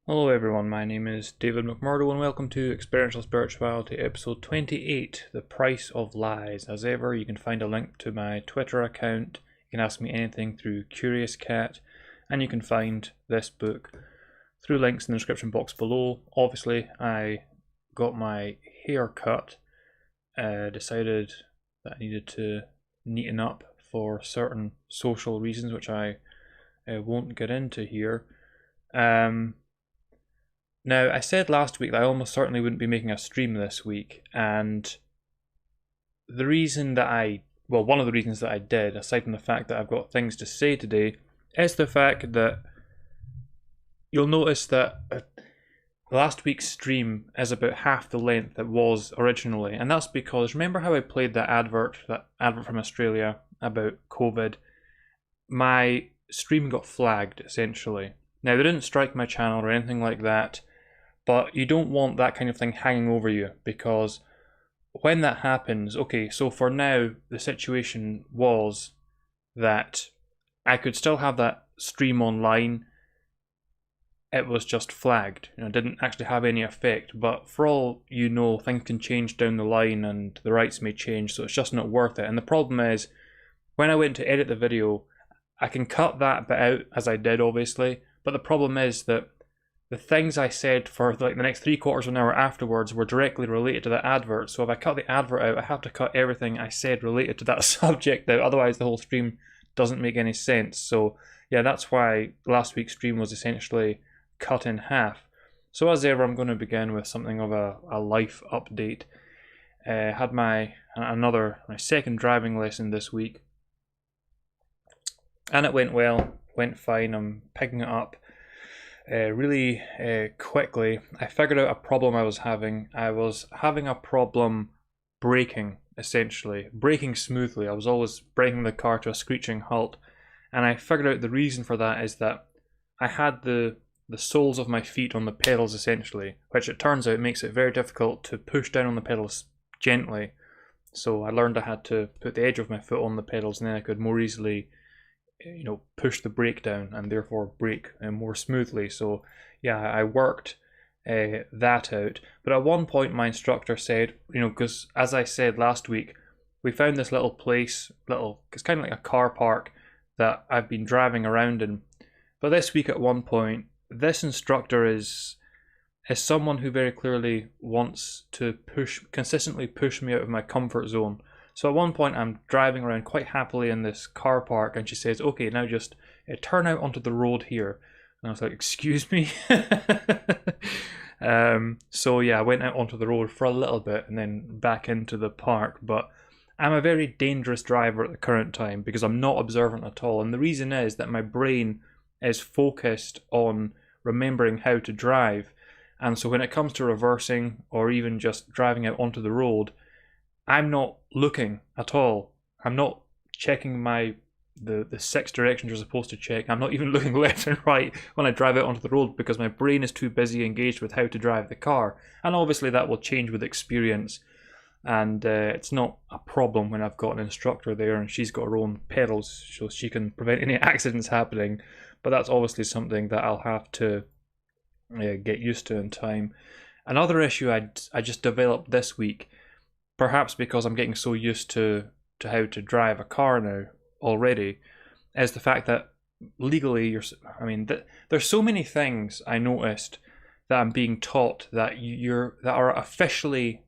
Hello everyone, my name is David McMurdo and welcome to Experiential Spirituality episode 28, The Price of Lies. As ever, you can find a link to my Twitter account, you can ask me anything through Curious Cat, and you can find this book through links in the description box below. Obviously, I got my hair cut, decided that I needed to neaten up for certain social reasons, which I won't get into here. Now, I said last week that I almost certainly wouldn't be making a stream this week, and the reason that one of the reasons that I did, aside from the fact that I've got things to say today, is the fact that you'll notice that last week's stream is about half the length it was originally, and that's because, remember how I played that advert from Australia about COVID? My stream got flagged, essentially. Now, they didn't strike my channel or anything like that, but you don't want that kind of thing hanging over you, because when that happens, okay, so for now, the situation was that I could still have that stream online. It was just flagged. It didn't actually have any effect, but for all you know, things can change down the line and the rights may change, so it's just not worth it. And the problem is, when I went to edit the video, I can cut that bit out, as I did obviously, but the problem is that the things I said for like the next 3/4 of an hour afterwards were directly related to the advert. So if I cut the advert out, I have to cut everything I said related to that subject out. Otherwise, the whole stream doesn't make any sense. So yeah, that's why last week's stream was essentially cut in half. So as ever, I'm going to begin with something of a life update. Had my second driving lesson this week, and it went well, went fine. I'm picking it up really quickly. I figured out a problem I was having. I was having a problem braking, essentially. Braking smoothly. I was always braking the car to a screeching halt. And I figured out the reason for that is that I had the soles of my feet on the pedals, essentially, which it turns out makes it very difficult to push down on the pedals gently. So I learned I had to put the edge of my foot on the pedals, and then I could more easily push the brake down and therefore brake more smoothly. So yeah, I worked that out. But at one point my instructor said, because as I said last week, we found this little place, it's kind of like a car park that I've been driving around in. But this week at one point, this instructor is someone who very clearly wants to consistently push me out of my comfort zone. So at one point I'm driving around quite happily in this car park, and she says, okay, now just turn out onto the road here. And I was like, excuse me? So yeah, I went out onto the road for a little bit and then back into the park. But I'm a very dangerous driver at the current time because I'm not observant at all. And the reason is that my brain is focused on remembering how to drive. And so when it comes to reversing or even just driving out onto the road, I'm not looking at all. I'm not checking the 6 directions you're supposed to check. I'm not even looking left and right when I drive out onto the road because my brain is too busy engaged with how to drive the car. And obviously that will change with experience. And it's not a problem when I've got an instructor there and she's got her own pedals so she can prevent any accidents happening. But that's obviously something that I'll have to get used to in time. Another issue I just developed this week, perhaps because I'm getting so used to how to drive a car now already, is the fact that legally there's so many things I noticed that I'm being taught that are officially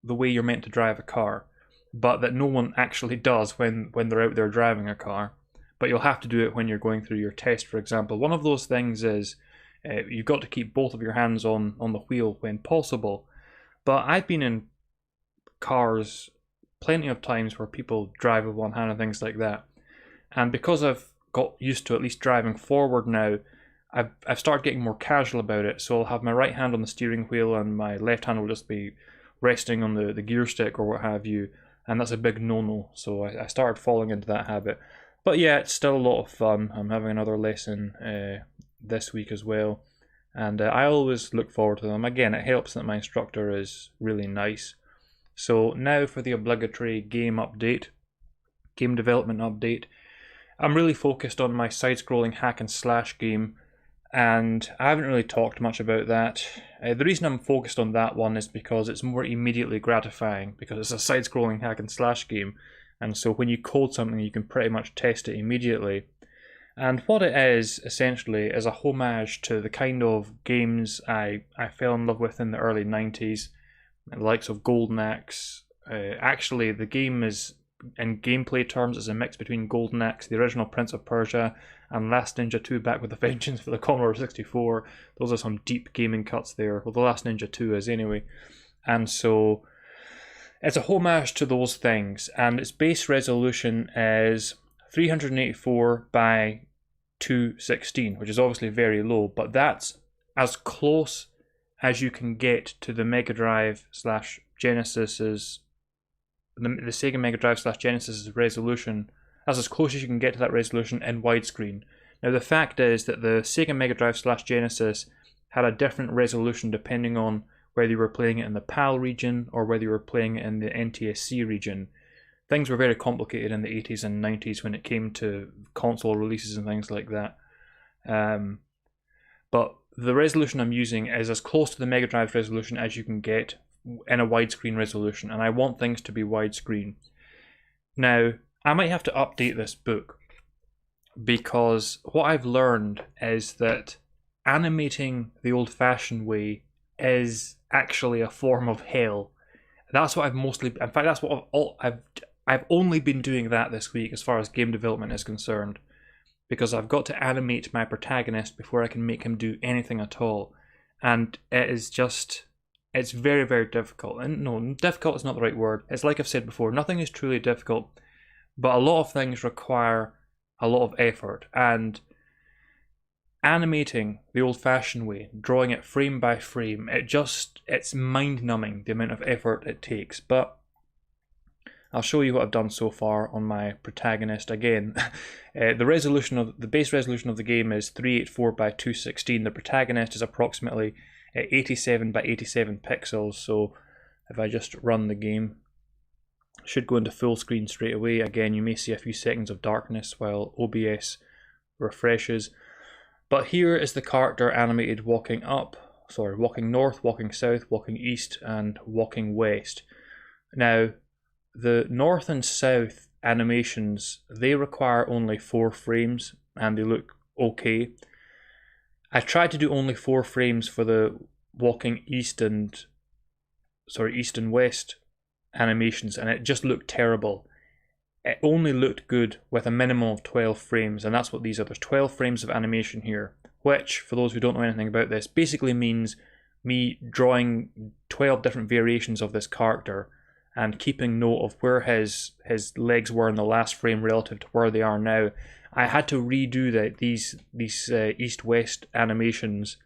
the way you're meant to drive a car, but that no one actually does when they're out there driving a car. But you'll have to do it when you're going through your test, for example. One of those things is you've got to keep both of your hands on the wheel when possible. But I've been in cars plenty of times where people drive with one hand and things like that, and because I've got used to at least driving forward now, I've started getting more casual about it. So I'll have my right hand on the steering wheel and my left hand will just be resting on the gear stick or what have you, and that's a big no-no. So I started falling into that habit. But yeah, it's still a lot of fun. I'm having another lesson this week as well, and I always look forward to them. Again, it helps that my instructor is really nice. So now for the obligatory game development update. I'm really focused on my side-scrolling hack and slash game, and I haven't really talked much about that. The reason I'm focused on that one is because it's more immediately gratifying, because it's a side-scrolling hack and slash game, and so when you code something you can pretty much test it immediately. And what it is, essentially, is a homage to the kind of games I fell in love with in the early 90s, the likes of Golden Axe. Actually, the game is, in gameplay terms, is a mix between Golden Axe, the original Prince of Persia, and Last Ninja 2 Back with a Vengeance for the Commodore 64. Those are some deep gaming cuts there. Well, the Last Ninja 2 is anyway. And so it's a homage to those things, and its base resolution is 384 by 216, which is obviously very low, but that's as close as you can get to the Mega Drive slash Genesis's, the Sega Mega Drive slash Genesis's resolution. That's as close as you can get to that resolution in widescreen. Now the fact is that the Sega Mega Drive slash Genesis had a different resolution depending on whether you were playing it in the PAL region or whether you were playing it in the NTSC region. Things were very complicated in the 80s and 90s when it came to console releases and things like that. But the resolution I'm using is as close to the Mega Drive resolution as you can get in a widescreen resolution, and I want things to be widescreen. Now, I might have to update this book, because what I've learned is that animating the old-fashioned way is actually a form of hell. That's what I've mostly, in fact, that's what I've only been doing that this week as far as game development is concerned, because I've got to animate my protagonist before I can make him do anything at all, and it is just, it's very, very difficult. And no, difficult is not the right word. It's like I've said before, nothing is truly difficult, but a lot of things require a lot of effort, and animating the old-fashioned way, drawing it frame by frame, it's mind-numbing the amount of effort it takes. But I'll show you what I've done so far on my protagonist. Again, the base resolution of the game is 384 by 216. The protagonist is approximately 87 by 87 pixels. So if I just run the game, it should go into full screen straight away. Again, you may see a few seconds of darkness while OBS refreshes. But here is the character animated walking north, walking south, walking east, and walking west. Now, the north and south animations, they require only 4 frames, and they look okay. I tried to do only 4 frames for the walking east and west animations, and it just looked terrible. It only looked good with a minimum of 12 frames, and that's what these are. There's 12 frames of animation here, which, for those who don't know anything about this, basically means me drawing 12 different variations of this character and keeping note of where his legs were in the last frame relative to where they are now. I had to redo these east-west animations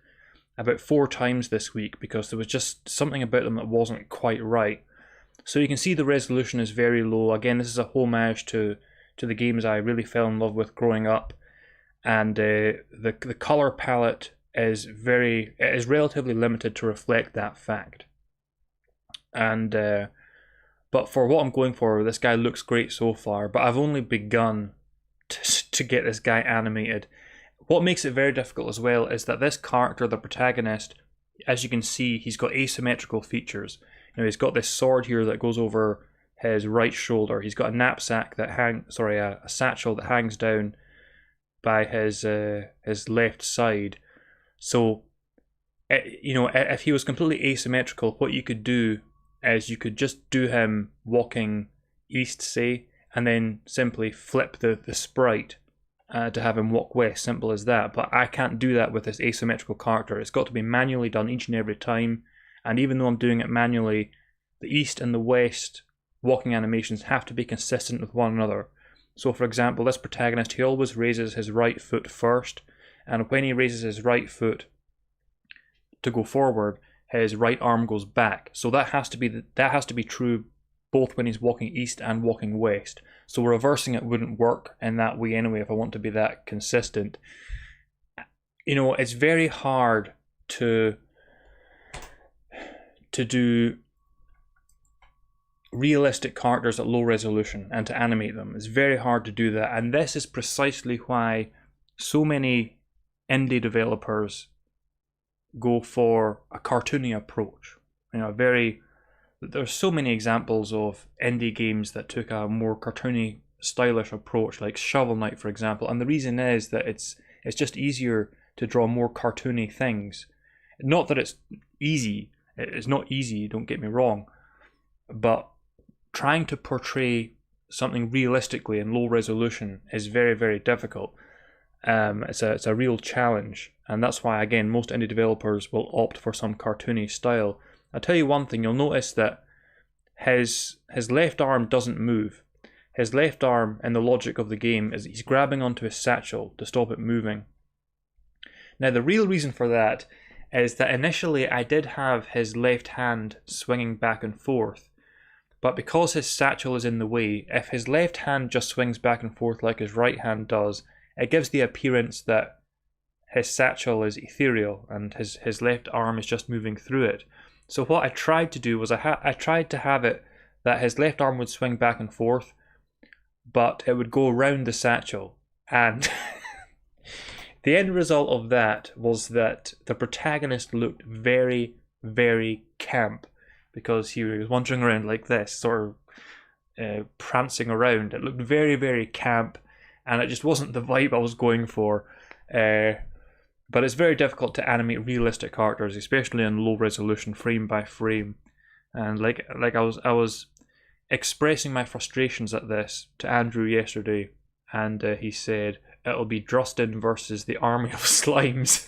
about 4 times this week because there was just something about them that wasn't quite right. So you can see the resolution is very low. Again, this is a homage to the games I really fell in love with growing up, and the color palette is relatively limited to reflect that fact. And but for what I'm going for, this guy looks great so far. But I've only begun to get this guy animated. What makes it very difficult as well is that this character, the protagonist, as you can see, he's got asymmetrical features. He's got this sword here that goes over his right shoulder. He's got a knapsack that a satchel that hangs down by his left side. So, if he was completely asymmetrical, what you could do is you could just do him walking east, say, and then simply flip the sprite to have him walk west. Simple as that. But I can't do that with this asymmetrical character. It's got to be manually done each and every time. And even though I'm doing it manually, the east and the west walking animations have to be consistent with one another. So for example, this protagonist, he always raises his right foot first, and when he raises his right foot to go forward, his right arm goes back. So that has to be true both when he's walking east and walking west. So reversing it wouldn't work in that way anyway if I want to be that consistent. It's very hard to do realistic characters at low resolution and to animate them. It's very hard to do that, and this is precisely why so many indie developers go for a cartoony approach. There's so many examples of indie games that took a more cartoony, stylish approach, like Shovel Knight, for example. And the reason is that it's just easier to draw more cartoony things. Not that it's easy. It's not easy, don't get me wrong. But trying to portray something realistically in low resolution is very, very difficult. It's a real challenge. And that's why, again, most indie developers will opt for some cartoony style. I'll tell you one thing, you'll notice that his left arm doesn't move. His left arm, in the logic of the game, is he's grabbing onto his satchel to stop it moving. Now, the real reason for that is that initially I did have his left hand swinging back and forth, but because his satchel is in the way, if his left hand just swings back and forth like his right hand does, it gives the appearance that his satchel is ethereal and his left arm is just moving through it. So what I tried to do was I tried to have it that his left arm would swing back and forth, but it would go around the satchel. And the end result of that was that the protagonist looked very, very camp, because he was wandering around like this, sort of prancing around. It looked very, very camp, and it just wasn't the vibe I was going for. But it's very difficult to animate realistic characters, especially in low resolution, frame by frame. And like I was expressing my frustrations at this to Andrew yesterday, and he said it'll be Drustin versus the army of slimes.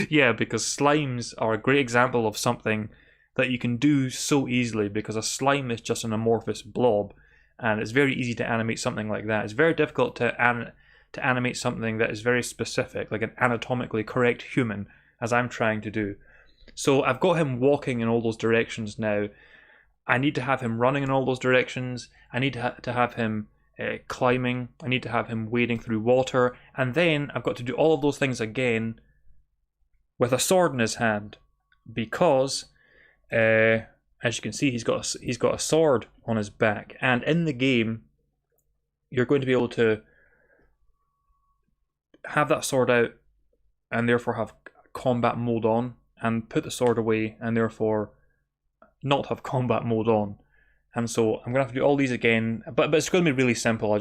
Yeah, because slimes are a great example of something that you can do so easily, because a slime is just an amorphous blob, and it's very easy to animate something like that. It's very difficult to animate something that is very specific, like an anatomically correct human, as I'm trying to do. So I've got him walking in all those directions now. I need to have him running in all those directions. I need to have him climbing. I need to have him wading through water. And then I've got to do all of those things again with a sword in his hand, because as you can see, he's got a sword on his back. And in the game, you're going to be able to have that sword out and therefore have combat mode on, and put the sword away and therefore not have combat mode on. And so I'm gonna have to do all these again, but it's going to be really simple.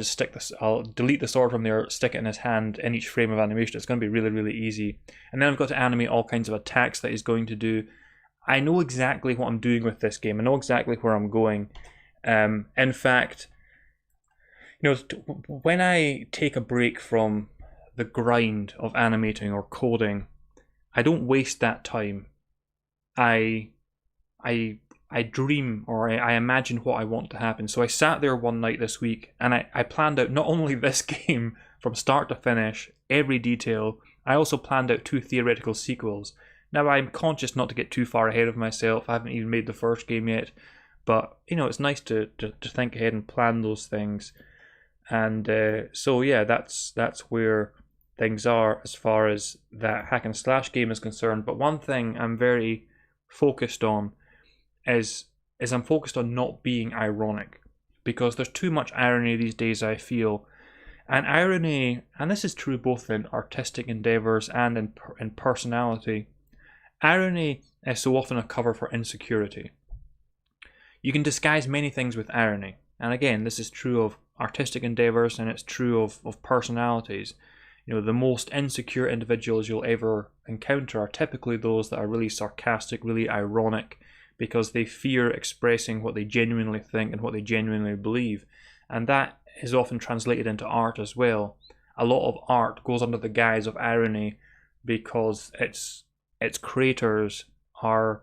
I'll delete the sword from there, stick it in his hand in each frame of animation. It's going to be really, really easy. And then I've got to animate all kinds of attacks that he's going to do. I know exactly what I'm doing with this game. I know exactly where I'm going. In fact, when I take a break from the grind of animating or coding, I don't waste that time. I dream, or I imagine what I want to happen. So I sat there one night this week and I planned out not only this game from start to finish, every detail, I also planned out 2 theoretical sequels. Now I'm conscious not to get too far ahead of myself. I haven't even made the first game yet, but it's nice to think ahead and plan those things. And so yeah, that's where things are as far as that hack and slash game is concerned. But one thing I'm very focused on is I'm focused on not being ironic, because there's too much irony these days, I feel. And irony, and this is true both in artistic endeavours and in personality, irony is so often a cover for insecurity. You can disguise many things with irony, and again, this is true of artistic endeavours and it's true of personalities. The most insecure individuals you'll ever encounter are typically those that are really sarcastic, really ironic, because they fear expressing what they genuinely think and what they genuinely believe. And that is often translated into art as well. A lot of art goes under the guise of irony because its creators are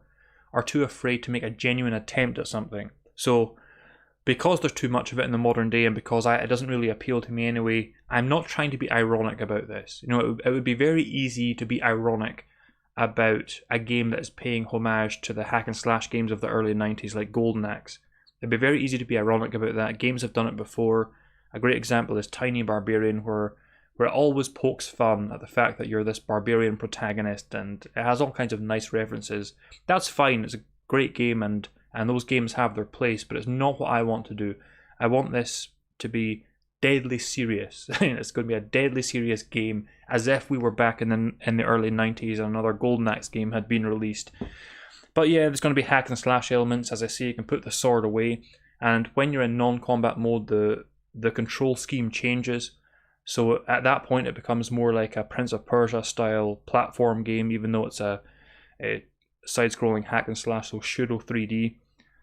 too afraid to make a genuine attempt at something. So because there's too much of it in the modern day, and because it doesn't really appeal to me anyway, I'm not trying to be ironic about this. It would be very easy to be ironic about a game that is paying homage to the hack and slash games of the early 90s, like Golden Axe. It'd be very easy to be ironic about that. Games have done it before. A great example is Tiny Barbarian, where it always pokes fun at the fact that you're this barbarian protagonist, and it has all kinds of nice references. That's fine. It's a great game, and those games have their place, but it's not what I want to do. I want this to be deadly serious. It's going to be a deadly serious game, as if we were back in the early 90s and another Golden Axe game had been released. But yeah, there's going to be hack and slash elements. As I say, you can put the sword away, and when you're in non-combat mode, the control scheme changes. So at that point, it becomes more like a Prince of Persia style platform game, even though it's a side-scrolling hack and slash, so pseudo 3D.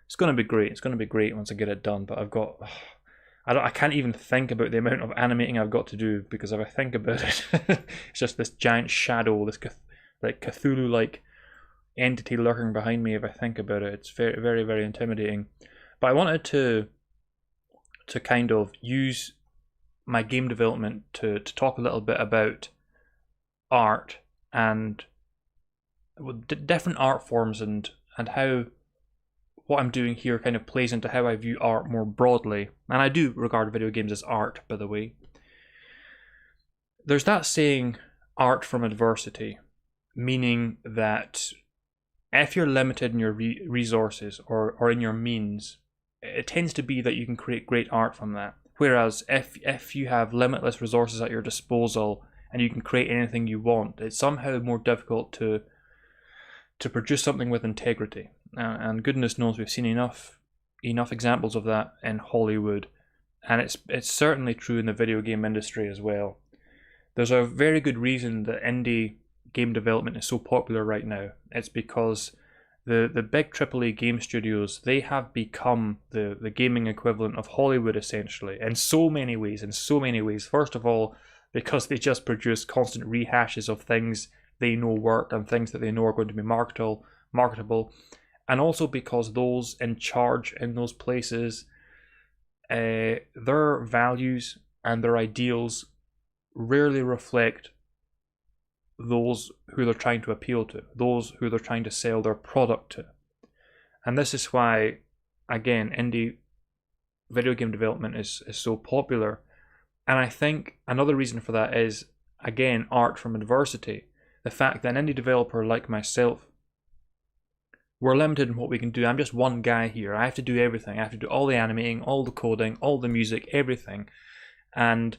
It's going to be great. It's going to be great once I get it done. But I can't even think about the amount of animating I've got to do, because if I think about it, it's just this giant shadow, this like Cthulhu-like entity lurking behind me. If I think about it, it's very, very, very intimidating. But I wanted to kind of use my game development to talk a little bit about art and different art forms and how what I'm doing here kind of plays into how I view art more broadly. And I do regard video games as art, by the way. There's that saying, art from adversity, meaning that if you're limited in your resources or in your means, it tends to be that you can create great art from that. Whereas if you have limitless resources at your disposal and you can create anything you want, it's somehow more difficult to produce something with integrity. And goodness knows we've seen enough examples of that in Hollywood, and it's certainly true in the video game industry as well. There's a very good reason that indie game development is so popular right now. It's because the big AAA game studios, they have become the gaming equivalent of Hollywood, essentially, in so many ways. First of all, because they just produce constant rehashes of things they know work and things that they know are going to be marketable, and also because those in charge in those places, their values and their ideals rarely reflect those who they're trying to appeal to, those who they're trying to sell their product to. And this is why, again, indie video game development is so popular. And I think another reason for that is, again, art from adversity. The fact that an indie developer like myself, we're limited in what we can do. I'm just one guy here. I have to do everything. I have to do all the animating, all the coding, all the music, everything. And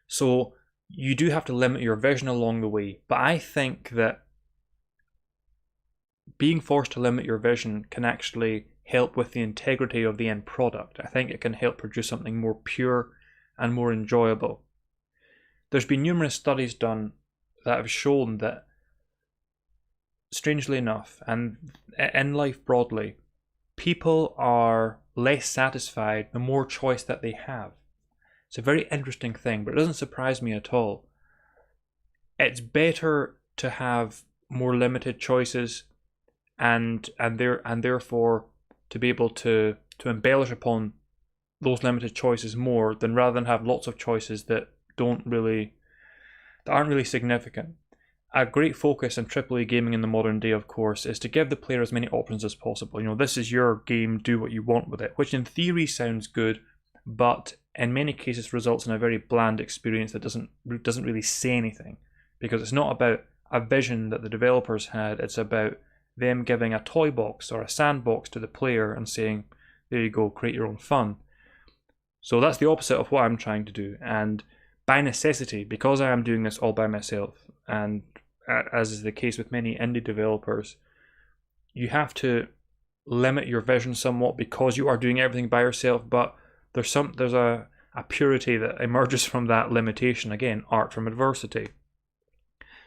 so you do have to limit your vision along the way. But I think that being forced to limit your vision can actually help with the integrity of the end product. I think it can help produce something more pure and more enjoyable. There's been numerous studies done that have shown that, strangely enough, and in life broadly, people are less satisfied the more choice that they have. It's a very interesting thing, but it doesn't surprise me at all. It's better to have more limited choices and therefore to be able to embellish upon those limited choices more, than rather than have lots of choices that aren't really significant. A great focus in AAA gaming in the modern day, of course, is to give the player as many options as possible. This is your game, do what you want with it, which in theory sounds good, but in many cases results in a very bland experience that doesn't really say anything, because it's not about a vision that the developers had. It's about them giving a toy box or a sandbox to the player and saying, there you go, create your own fun. So that's the opposite of what I'm trying to do. And by necessity, because I am doing this all by myself, and as is the case with many indie developers, you have to limit your vision somewhat because you are doing everything by yourself, but there's a purity that emerges from that limitation. Again, art from adversity.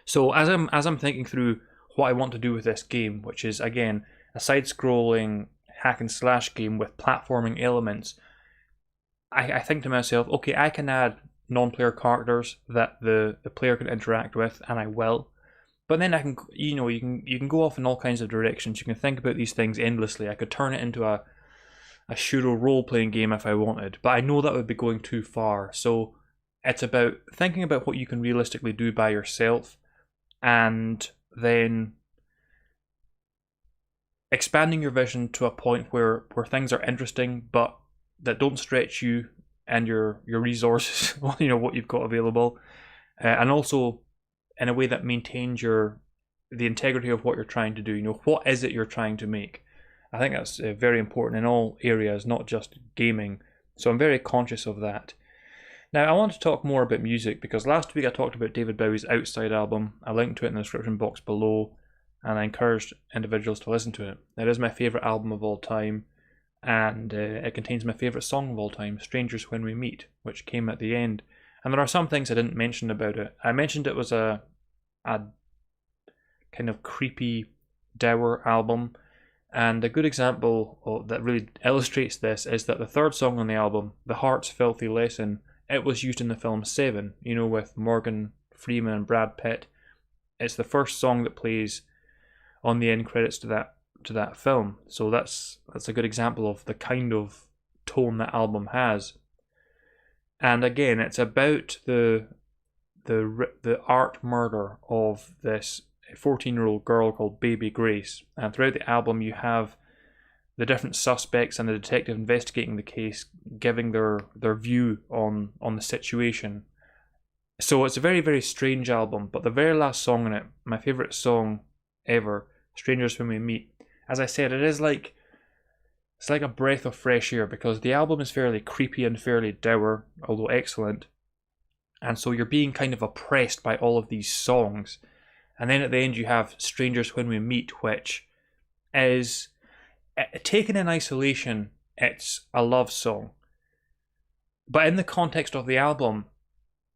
So as I'm thinking through what I want to do with this game, which is, again, a side-scrolling hack and slash game with platforming elements, I think to myself, okay, I can add non-player characters that the player can interact with, and I will. But then I can, you can go off in all kinds of directions. You can think about these things endlessly. I could turn it into a pseudo role-playing game if I wanted, but I know that would be going too far. So it's about thinking about what you can realistically do by yourself, and then expanding your vision to a point where things are interesting, but that don't stretch you and your resources, what you've got available, and also in a way that maintains the integrity of what you're trying to do. What is it you're trying to make? I think that's very important in all areas, not just gaming. So I'm very conscious of that. Now, I want to talk more about music because last week I talked about David Bowie's Outside album. I linked to it in the description box below, and I encouraged individuals to listen to it. It is my favourite album of all time, and it contains my favourite song of all time, Strangers When We Meet, which came at the end. And there are some things I didn't mention about it. I mentioned it was a kind of creepy, dour album, and a good example that really illustrates this is that the third song on the album, The Heart's Filthy Lesson, it was used in the film Seven, with Morgan Freeman and Brad Pitt. It's the first song that plays on the end credits to that film. So that's a good example of the kind of tone that album has. And again, it's about the art murder of this 14-year-old girl called Baby Grace. And throughout the album, you have the different suspects and the detective investigating the case giving their view on the situation. So it's a very, very strange album, but the very last song in it, my favourite song ever, Strangers When We Meet, as I said, it's like a breath of fresh air because the album is fairly creepy and fairly dour, although excellent. And so you're being kind of oppressed by all of these songs. And then at the end you have Strangers When We Meet, which is, taken in isolation, it's a love song. But in the context of the album,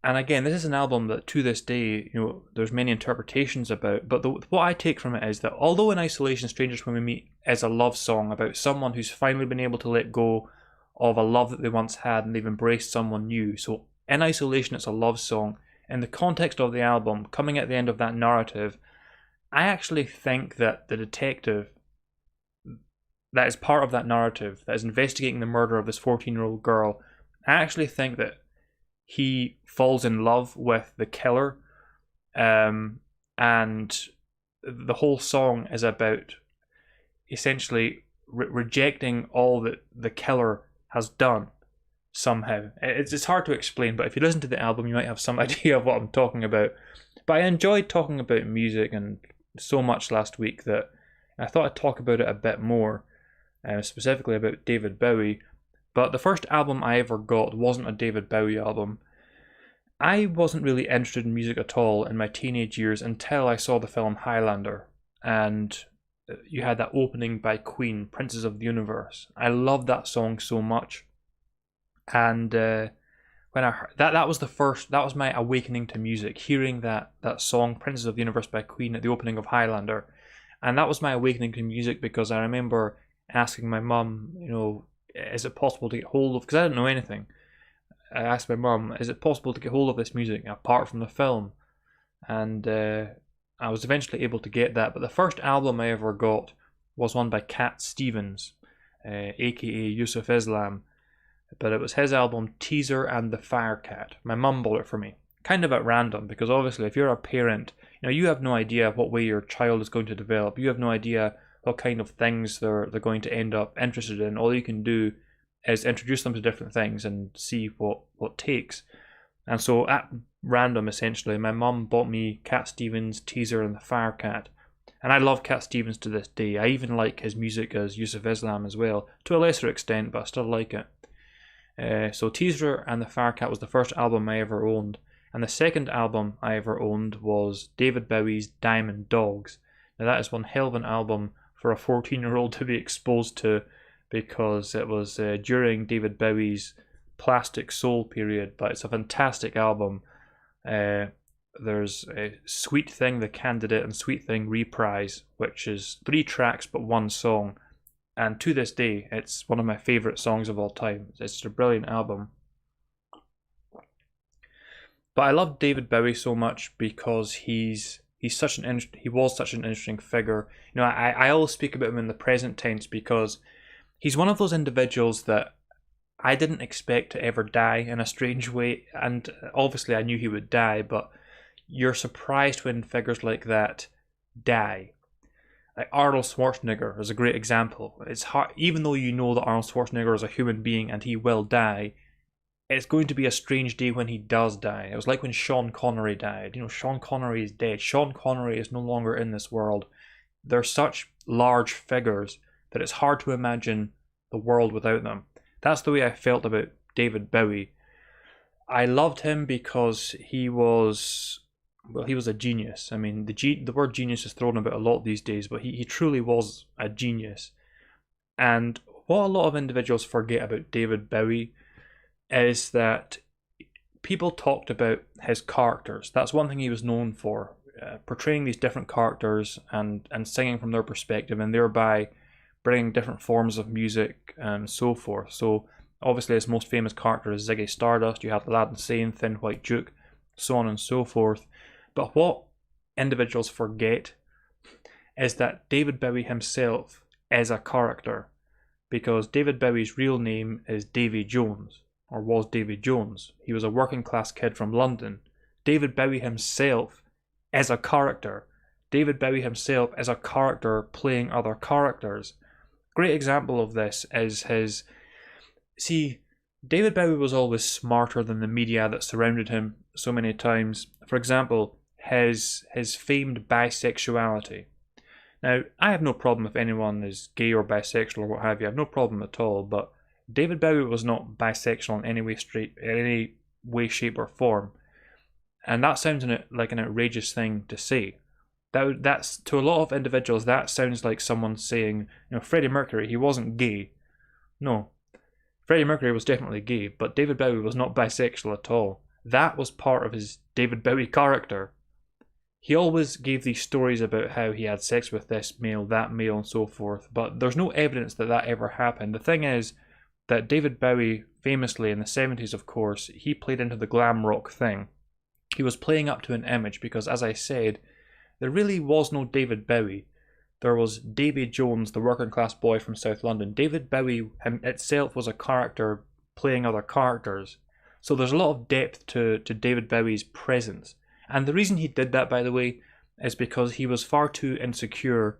and again, this is an album that to this day, there's many interpretations about, but what I take from it is that although in isolation Strangers When We Meet is a love song about someone who's finally been able to let go of a love that they once had and they've embraced someone new, so in isolation it's a love song, in the context of the album, coming at the end of that narrative, I actually think that the detective that is part of that narrative, that is investigating the murder of this 14-year-old girl, I actually think that he falls in love with the killer, and the whole song is about essentially rejecting all that the killer has done somehow. It's hard to explain, but if you listen to the album, you might have some idea of what I'm talking about. But I enjoyed talking about music and so much last week that I thought I'd talk about it a bit more, specifically about David Bowie. But the first album I ever got wasn't a David Bowie album. I wasn't really interested in music at all in my teenage years until I saw the film Highlander, and you had that opening by Queen, Princes of the Universe. I loved that song so much, and when I heard that was my awakening to music, hearing that song Princes of the Universe by Queen at the opening of Highlander, and that was my awakening to music because I remember asking my mum, is it possible to get hold of, because I didn't know anything. I asked my mum, is it possible to get hold of this music apart from the film? And I was eventually able to get that. But the first album I ever got was one by Cat Stevens, aka Yusuf Islam. But it was his album Teaser and the Firecat. My mum bought it for me, kind of at random, because obviously if you're a parent, you have no idea what way your child is going to develop. You have no idea what kind of things they're going to end up interested in. All you can do is introduce them to different things and see what takes. And so at random, essentially, my mum bought me Cat Stevens, Teaser and the Firecat. And I love Cat Stevens to this day. I even like his music as Yusuf Islam as well, to a lesser extent, but I still like it. So Teaser and the Firecat was the first album I ever owned. And the second album I ever owned was David Bowie's Diamond Dogs. Now that is one hell of an album for a 14-year-old to be exposed to, because it was during David Bowie's Plastic Soul period, but it's a fantastic album. There's a Sweet Thing, The Candidate, and Sweet Thing Reprise, which is 3 tracks but 1 song, and to this day it's one of my favourite songs of all time. It's just a brilliant album. But I love David Bowie so much because he was such an interesting figure. I always speak about him in the present tense because he's one of those individuals that I didn't expect to ever die in a strange way, and obviously I knew he would die, but you're surprised when figures like that die. Like Arnold Schwarzenegger is a great example. It's hard, even though you know that Arnold Schwarzenegger is a human being and he will die, it's going to be a strange day when he does die. It was like when Sean Connery died. Sean Connery is dead. Sean Connery is no longer in this world. They're such large figures that it's hard to imagine the world without them. That's the way I felt about David Bowie. I loved him because he was, well, he was a genius. I mean, the word genius is thrown about a lot these days, but he truly was a genius. And what a lot of individuals forget about David Bowie is that people talked about his characters. That's one thing he was known for, portraying these different characters and singing from their perspective, and thereby bringing different forms of music and so forth. So obviously his most famous character is Ziggy Stardust. You have Aladdin Sane, Thin White Duke, so on and so forth. But what individuals forget is that David Bowie himself is a character, because David Bowie's real name is Davy Jones, or was Davy Jones. He was a working class kid from London. David Bowie himself is a character. David Bowie himself is a character playing other characters. Great example of this is his... See, David Bowie was always smarter than the media that surrounded him so many times. For example, his famed bisexuality. Now, I have no problem if anyone is gay or bisexual or what have you. I have no problem at all, but David Bowie was not bisexual in any way, shape, or form. And that sounds like an outrageous thing to say. That's to a lot of individuals, that sounds like someone saying, Freddie Mercury, he wasn't gay. No, Freddie Mercury was definitely gay, but David Bowie was not bisexual at all. That was part of his David Bowie character. He always gave these stories about how he had sex with this male, that male, and so forth, but there's no evidence that that ever happened. The thing is that David Bowie, famously in the 70s, of course, he played into the glam rock thing. He was playing up to an image because, as I said, there really was no David Bowie. There was Davy Jones, the working class boy from South London. David Bowie itself was a character playing other characters. So there's a lot of depth to David Bowie's presence. And the reason he did that, by the way, is because he was far too insecure,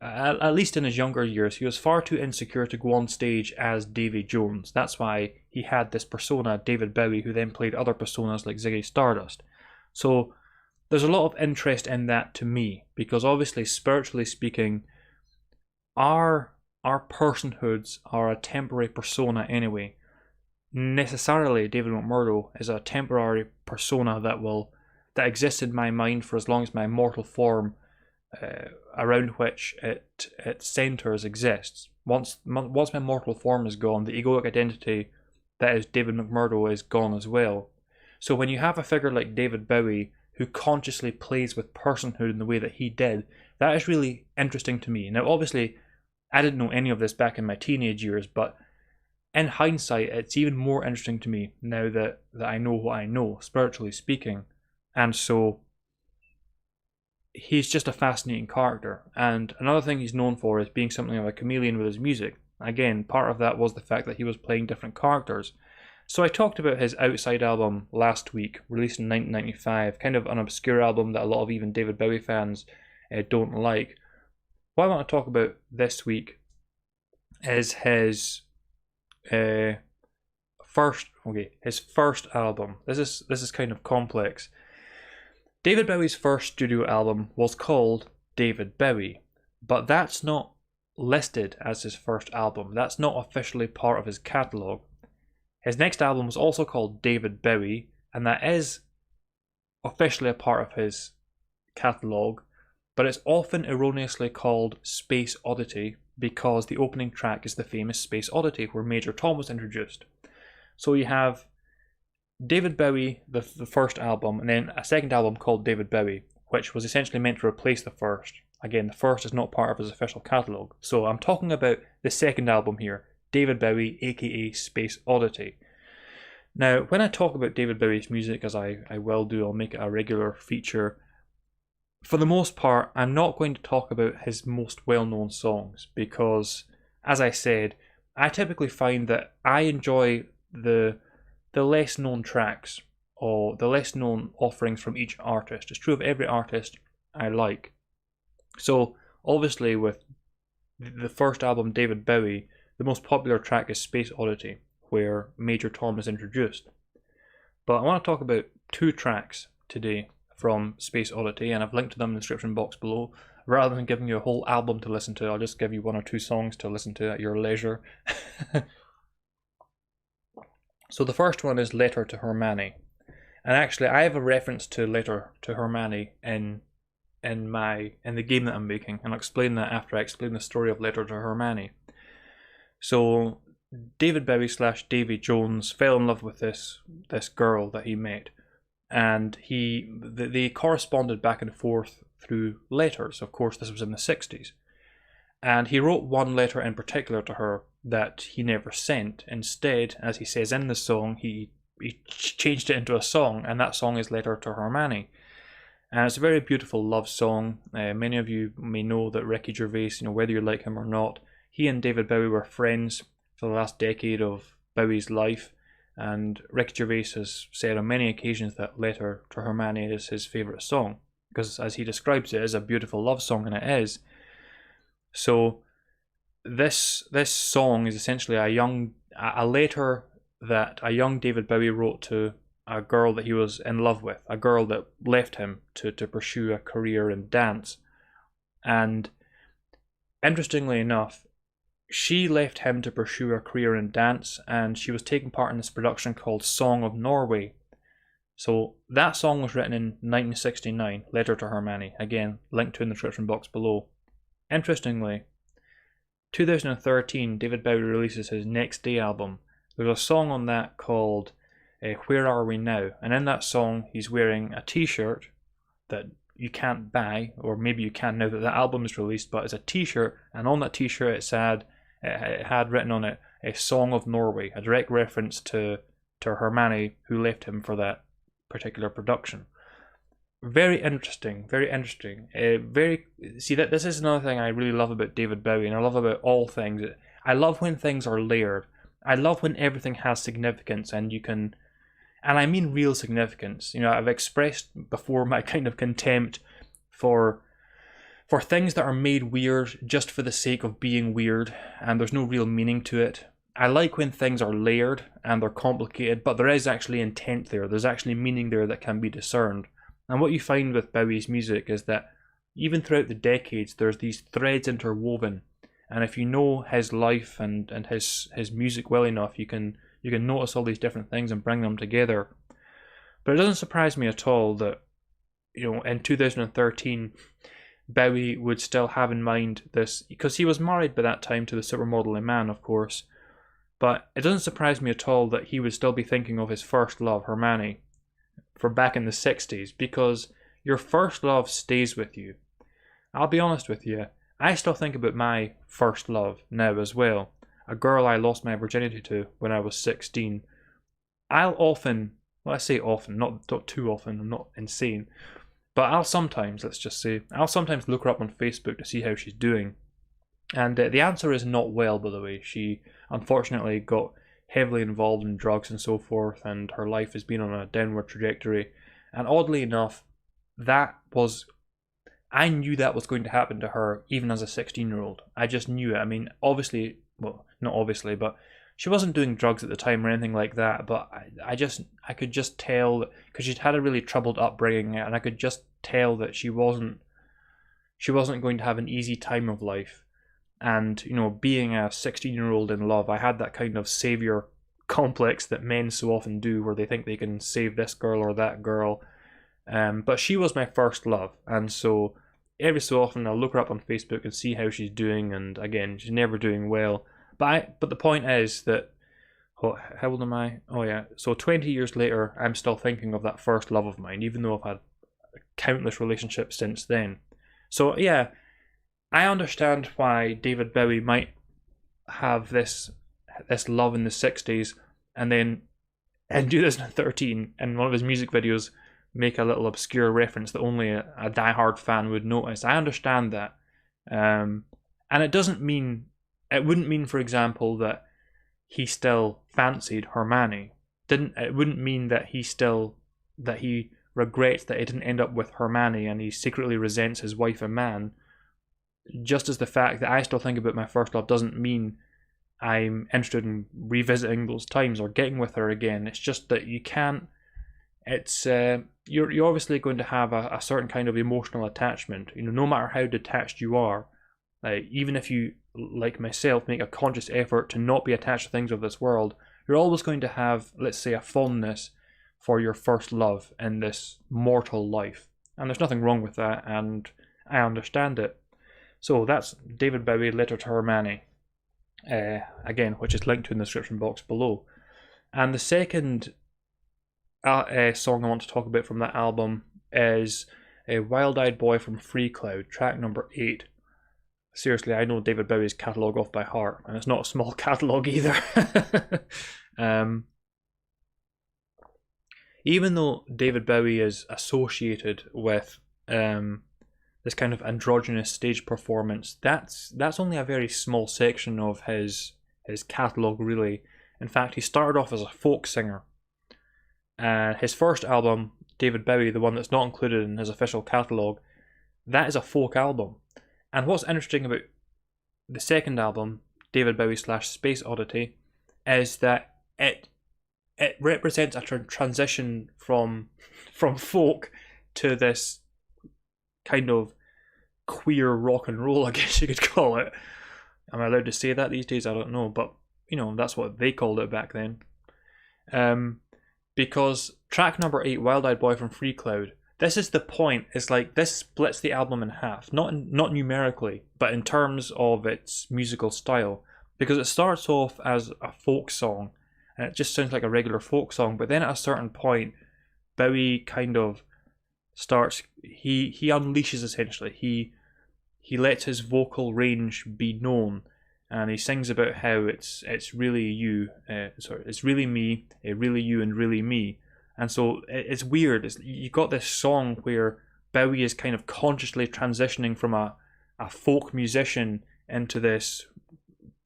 at least in his younger years, he was far too insecure to go on stage as Davy Jones. That's why he had this persona, David Bowie, who then played other personas like Ziggy Stardust. So there's a lot of interest in that to me, because obviously, spiritually speaking, our personhoods are a temporary persona anyway. Necessarily, David McMurdo is a temporary persona that exists in my mind for as long as my mortal form around which it centers exists. Once my mortal form is gone, the egoic identity that is David McMurdo is gone as well. So when you have a figure like David Bowie who consciously plays with personhood in the way that he did, that is really interesting to me. Now, obviously, I didn't know any of this back in my teenage years, but in hindsight, it's even more interesting to me now that I know what I know, spiritually speaking. And so he's just a fascinating character. And another thing he's known for is being something of a chameleon with his music. Again, part of that was the fact that he was playing different characters. So I talked about his Outside album last week, released in 1995, kind of an obscure album that a lot of even David Bowie fans don't like. What I want to talk about this week is his first album. This is kind of complex. David Bowie's first studio album was called David Bowie, but that's not listed as his first album. That's not officially part of his catalogue. His next album was also called David Bowie, and that is officially a part of his catalogue, but it's often erroneously called Space Oddity because the opening track is the famous Space Oddity where Major Tom was introduced. So you have David Bowie, the first album, and then a second album called David Bowie, which was essentially meant to replace the first. Again, the first is not part of his official catalogue. So I'm talking about the second album here, David Bowie, aka Space Oddity. Now, when I talk about David Bowie's music, as I will do, I'll make it a regular feature. For the most part, I'm not going to talk about his most well-known songs because, as I said, I typically find that I enjoy the less known tracks or the less known offerings from each artist. It's true of every artist I like. So obviously with the first album, David Bowie, the most popular track is Space Oddity, where Major Tom is introduced. But I want to talk about two tracks today from Space Oddity, and I've linked to them in the description box below. Rather than giving you a whole album to listen to, I'll just give you one or two songs to listen to at your leisure. So the first one is Letter to Hermione. And actually I have a reference to Letter to Hermione in the game that I'm making, and I'll explain that after I explain the story of Letter to Hermione. So David Bowie / Davy Jones fell in love with this girl that he met, and they corresponded back and forth through letters. Of course, this was in the 60s. And he wrote one letter in particular to her that he never sent. Instead, as he says in the song, he changed it into a song, and that song is Letter to Hermione. And it's a very beautiful love song. Many of you may know that Ricky Gervais, whether you like him or not, he and David Bowie were friends for the last decade of Bowie's life. And Ricky Gervais has said on many occasions that Letter to Hermione is his favourite song, because as he describes it, is a beautiful love song, and it is. So this song is essentially a letter that a young David Bowie wrote to a girl that he was in love with, a girl that left him to pursue a career in dance. And interestingly enough, she left him to pursue a career in dance, and she was taking part in this production called Song of Norway. So that song was written in 1969, Letter to Hermione, again linked to in the description box below. Interestingly, 2013, David Bowie releases his Next Day album. There's a song on that called Where Are We Now? And in that song, he's wearing a t-shirt that you can't buy, or maybe you can now that the album is released, but it's a t-shirt, and on that t-shirt it had written on it, a Song of Norway, a direct reference to Hermione, who left him for that particular production. Very interesting, very interesting. See, that this is another thing I really love about David Bowie, and I love about all things. I love when things are layered. I love when everything has significance, and you can, and I mean real significance. I've expressed before my kind of contempt for things that are made weird just for the sake of being weird, and there's no real meaning to it. I like when things are layered and they're complicated, but there is actually intent there. There's actually meaning there that can be discerned. And what you find with Bowie's music is that even throughout the decades, there's these threads interwoven. And if you know his life and his music well enough, you can notice all these different things and bring them together. But it doesn't surprise me at all that, in 2013, Bowie would still have in mind this, because he was married by that time to the supermodel Man, of course. But it doesn't surprise me at all that he would still be thinking of his first love, Hermione, for back in the 60s, because your first love stays with you. I'll be honest with you, I still think about my first love now as well. A girl I lost my virginity to when I was 16. I'll often, well, I say often, not too often, I'm not insane, but I'll sometimes look her up on Facebook to see how she's doing. And the answer is not well, by the way. She unfortunately got heavily involved in drugs and so forth, and her life has been on a downward trajectory. And oddly enough, I knew that was going to happen to her even as a 16-year-old. I just knew it. I mean, obviously, well, not obviously, but she wasn't doing drugs at the time or anything like that, but I could just tell, because she'd had a really troubled upbringing, and I could just tell that she wasn't going to have an easy time of life. And, being a 16-year-old in love, I had that kind of savior complex that men so often do, where they think they can save this girl or that girl. But she was my first love, and so every so often I'll look her up on Facebook and see how she's doing, and again, she's never doing well. But the point is that, how old am I? Oh yeah, so 20 years later, I'm still thinking of that first love of mine, even though I've had countless relationships since then. So yeah, I understand why David Bowie might have this love in the 60s, and then in 2013, in one of his music videos, make a little obscure reference that only a diehard fan would notice. I understand that. And it wouldn't mean, for example, that he still fancied Hermione. It wouldn't mean that he regrets that he didn't end up with Hermione and he secretly resents his wife and man. Just as the fact that I still think about my first love doesn't mean I'm interested in revisiting those times or getting with her again. It's just that you can't. It's you're obviously going to have a certain kind of emotional attachment. No matter how detached you are, even if you, like myself, make a conscious effort to not be attached to things of this world, You're always going to have, let's say, a fondness for your first love in this mortal life. And there's nothing wrong with that, and I understand it. So that's David Bowie, Letter to Hermione, again, which is linked to in the description box below. And the second song I want to talk about from that album is Wild Eyed Boy from Free Cloud, track number 8. Seriously, I know David Bowie's catalogue off by heart, and it's not a small catalogue either. Even though David Bowie is associated with this kind of androgynous stage performance, that's only a very small section of his catalogue, really. In fact, he started off as a folk singer. His first album, David Bowie, the one that's not included in his official catalogue, that is a folk album. And what's interesting about the second album, David Bowie / Space Oddity, is that it represents a transition from folk to this kind of queer rock and roll, I guess you could call it. Am I allowed to say that these days? I don't know, but that's what they called it back then. Because track number 8, Wild Eyed Boy from Free Cloud, this is the point. It's like this splits the album in half, not numerically, but in terms of its musical style. Because it starts off as a folk song, and it just sounds like a regular folk song. But then at a certain point, Bowie kind of starts. He unleashes, essentially. He lets his vocal range be known, and he sings about how it's really you. It's really me, really you, and really me. And so it's weird. You got this song where Bowie is kind of consciously transitioning from a folk musician into the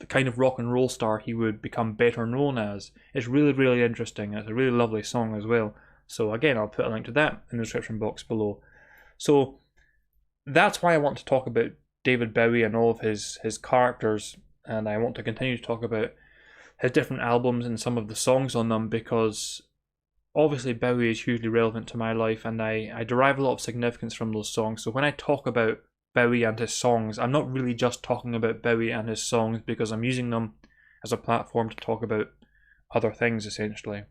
kind of rock and roll star he would become better known as. It's really, really interesting. It's a really lovely song as well. So again, I'll put a link to that in the description box below. So that's why I want to talk about David Bowie and all of his characters, and I want to continue to talk about his different albums and some of the songs on them, because obviously Bowie is hugely relevant to my life, and I derive a lot of significance from those songs. So when I talk about Bowie and his songs, I'm not really just talking about Bowie and his songs, because I'm using them as a platform to talk about other things, essentially.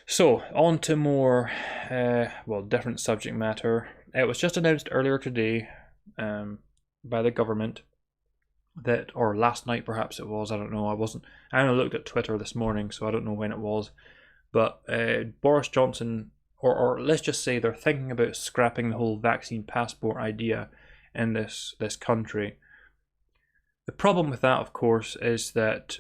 So, on to more, different subject matter. It was just announced earlier today by the government that, or last night perhaps it was, I don't know, I only looked at Twitter this morning, so I don't know when it was, but Boris Johnson, or let's just say they're thinking about scrapping the whole vaccine passport idea in this country. The problem with that, of course, is that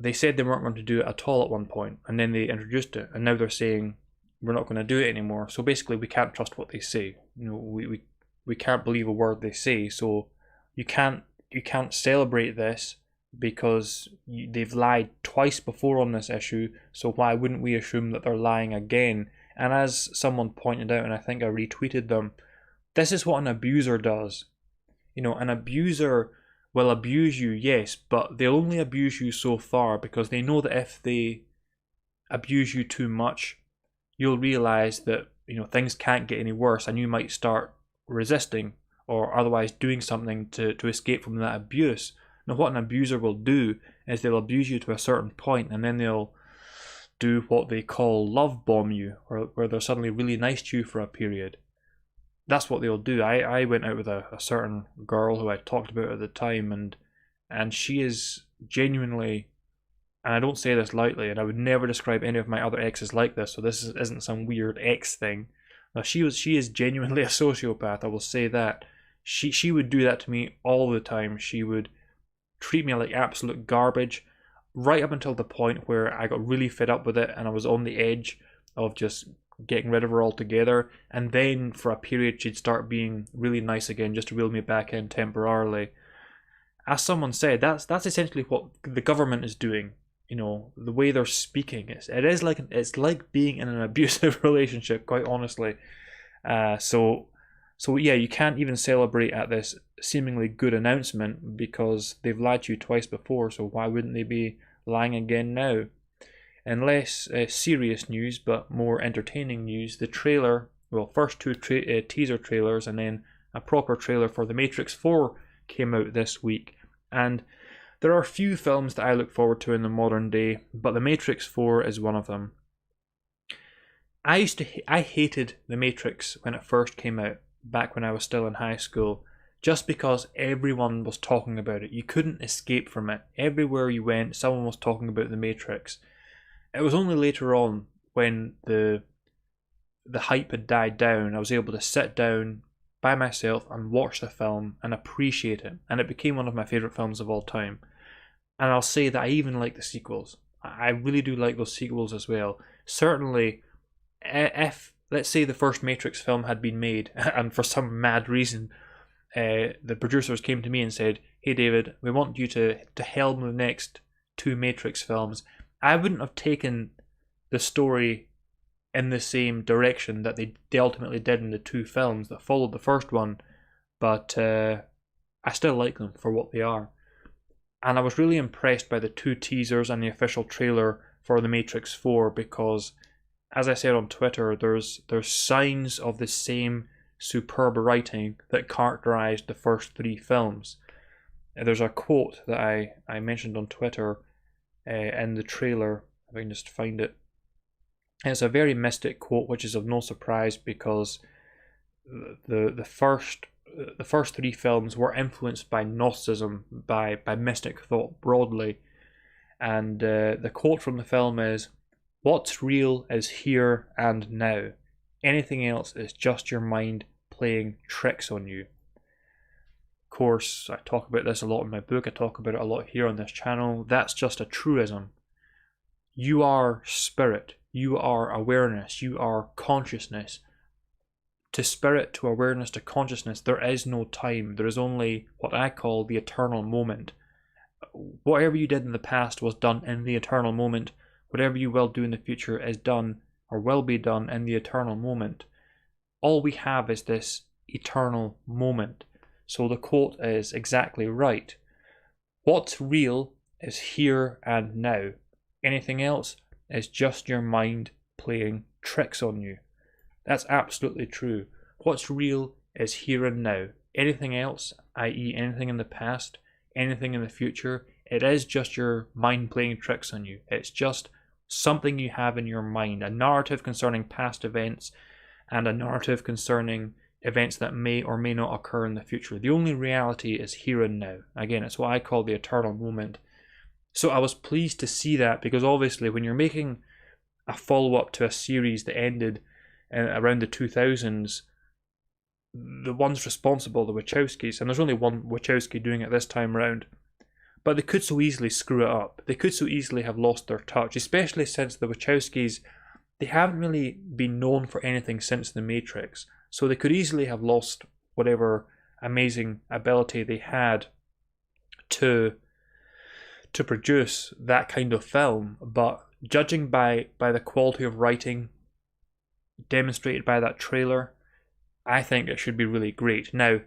they said they weren't going to do it at all at one point, and then they introduced it, and now they're saying we're not going to do it anymore. So basically, we can't trust what they say. We can't believe a word they say. So you can't celebrate this because they've lied twice before on this issue. So why wouldn't we assume that they're lying again? And as someone pointed out, and I think I retweeted them, this is what an abuser does. An abuser will abuse you, yes, but they'll only abuse you so far, because they know that if they abuse you too much, you'll realize that things can't get any worse, and you might start resisting or otherwise doing something to escape from that abuse. Now, what an abuser will do is they'll abuse you to a certain point, and then they'll do what they call love bomb you, where they're suddenly really nice to you for a period. That's what they'll do. I went out with a certain girl who I talked about at the time, and she is genuinely, and I don't say this lightly, and I would never describe any of my other exes like this, so this isn't some weird ex thing. Now, she is genuinely a sociopath, I will say that. She would do that to me all the time. She would treat me like absolute garbage, right up until the point where I got really fed up with it, and I was on the edge of just getting rid of her altogether, and then for a period she'd start being really nice again just to reel me back in temporarily. As someone said, that's essentially what the government is doing. The way they're speaking, it's like being in an abusive relationship, quite honestly. So yeah, you can't even celebrate at this seemingly good announcement because they've lied to you twice before, so why wouldn't they be lying again now? In less serious news, but more entertaining news, the trailer, first two teaser trailers and then a proper trailer for The Matrix 4 came out this week. And There are few films that I look forward to in the modern day, but The Matrix 4 is one of them. I hated The Matrix when it first came out, back when I was still in high school, just because everyone was talking about it. You couldn't escape from it. Everywhere you went, someone was talking about The Matrix. It was only later on, when the hype had died down, I was able to sit down by myself and watch the film and appreciate it, and it became one of my favourite films of all time. And I'll say that I even like the sequels. I really do like those sequels as well. Certainly, if, let's say, the first Matrix film had been made, and for some mad reason, the producers came to me and said, "Hey David, we want you to helm the next 2 Matrix films," I wouldn't have taken the story in the same direction that they ultimately did in the 2 films that followed the first one, but I still like them for what they are. And I was really impressed by the 2 teasers and the official trailer for The Matrix 4 because, as I said on Twitter, there's signs of the same superb writing that characterized the first 3 films. There's a quote that I mentioned on Twitter in the trailer, if I can just find it. And it's a very mystic quote, which is of no surprise because the first 3 films were influenced by Gnosticism, by mystic thought broadly. And the quote from the film is, "What's real is here and now. Anything else is just your mind playing tricks on you." Of course, I talk about this a lot in my book. I talk about it a lot here on this channel. That's just a truism. You are spirit. You are awareness. You are consciousness. To spirit, to awareness, to consciousness, there is no time. There is only what I call the eternal moment. Whatever you did in the past was done in the eternal moment. Whatever you will do in the future is done or will be done in the eternal moment. All we have is this eternal moment. So the quote is exactly right. What's real is here and now. Anything else is just your mind playing tricks on you. That's absolutely true. What's real is here and now. Anything else, i.e. anything in the past, anything in the future, it is just your mind playing tricks on you. It's just something you have in your mind, a narrative concerning past events and a narrative concerning events that may or may not occur in the future. The only reality is here and now. Again, it's what I call the eternal moment. So I was pleased to see that because obviously when you're making a follow-up to a series that ended around the 2000s, the ones responsible, the Wachowskis, and there's only one Wachowski doing it this time around, but they could so easily screw it up. They could so easily have lost their touch, especially since the Wachowskis, they haven't really been known for anything since The Matrix, so they could easily have lost whatever amazing ability they had to produce that kind of film. But judging by the quality of writing demonstrated by that trailer, I think it should be really great. Now,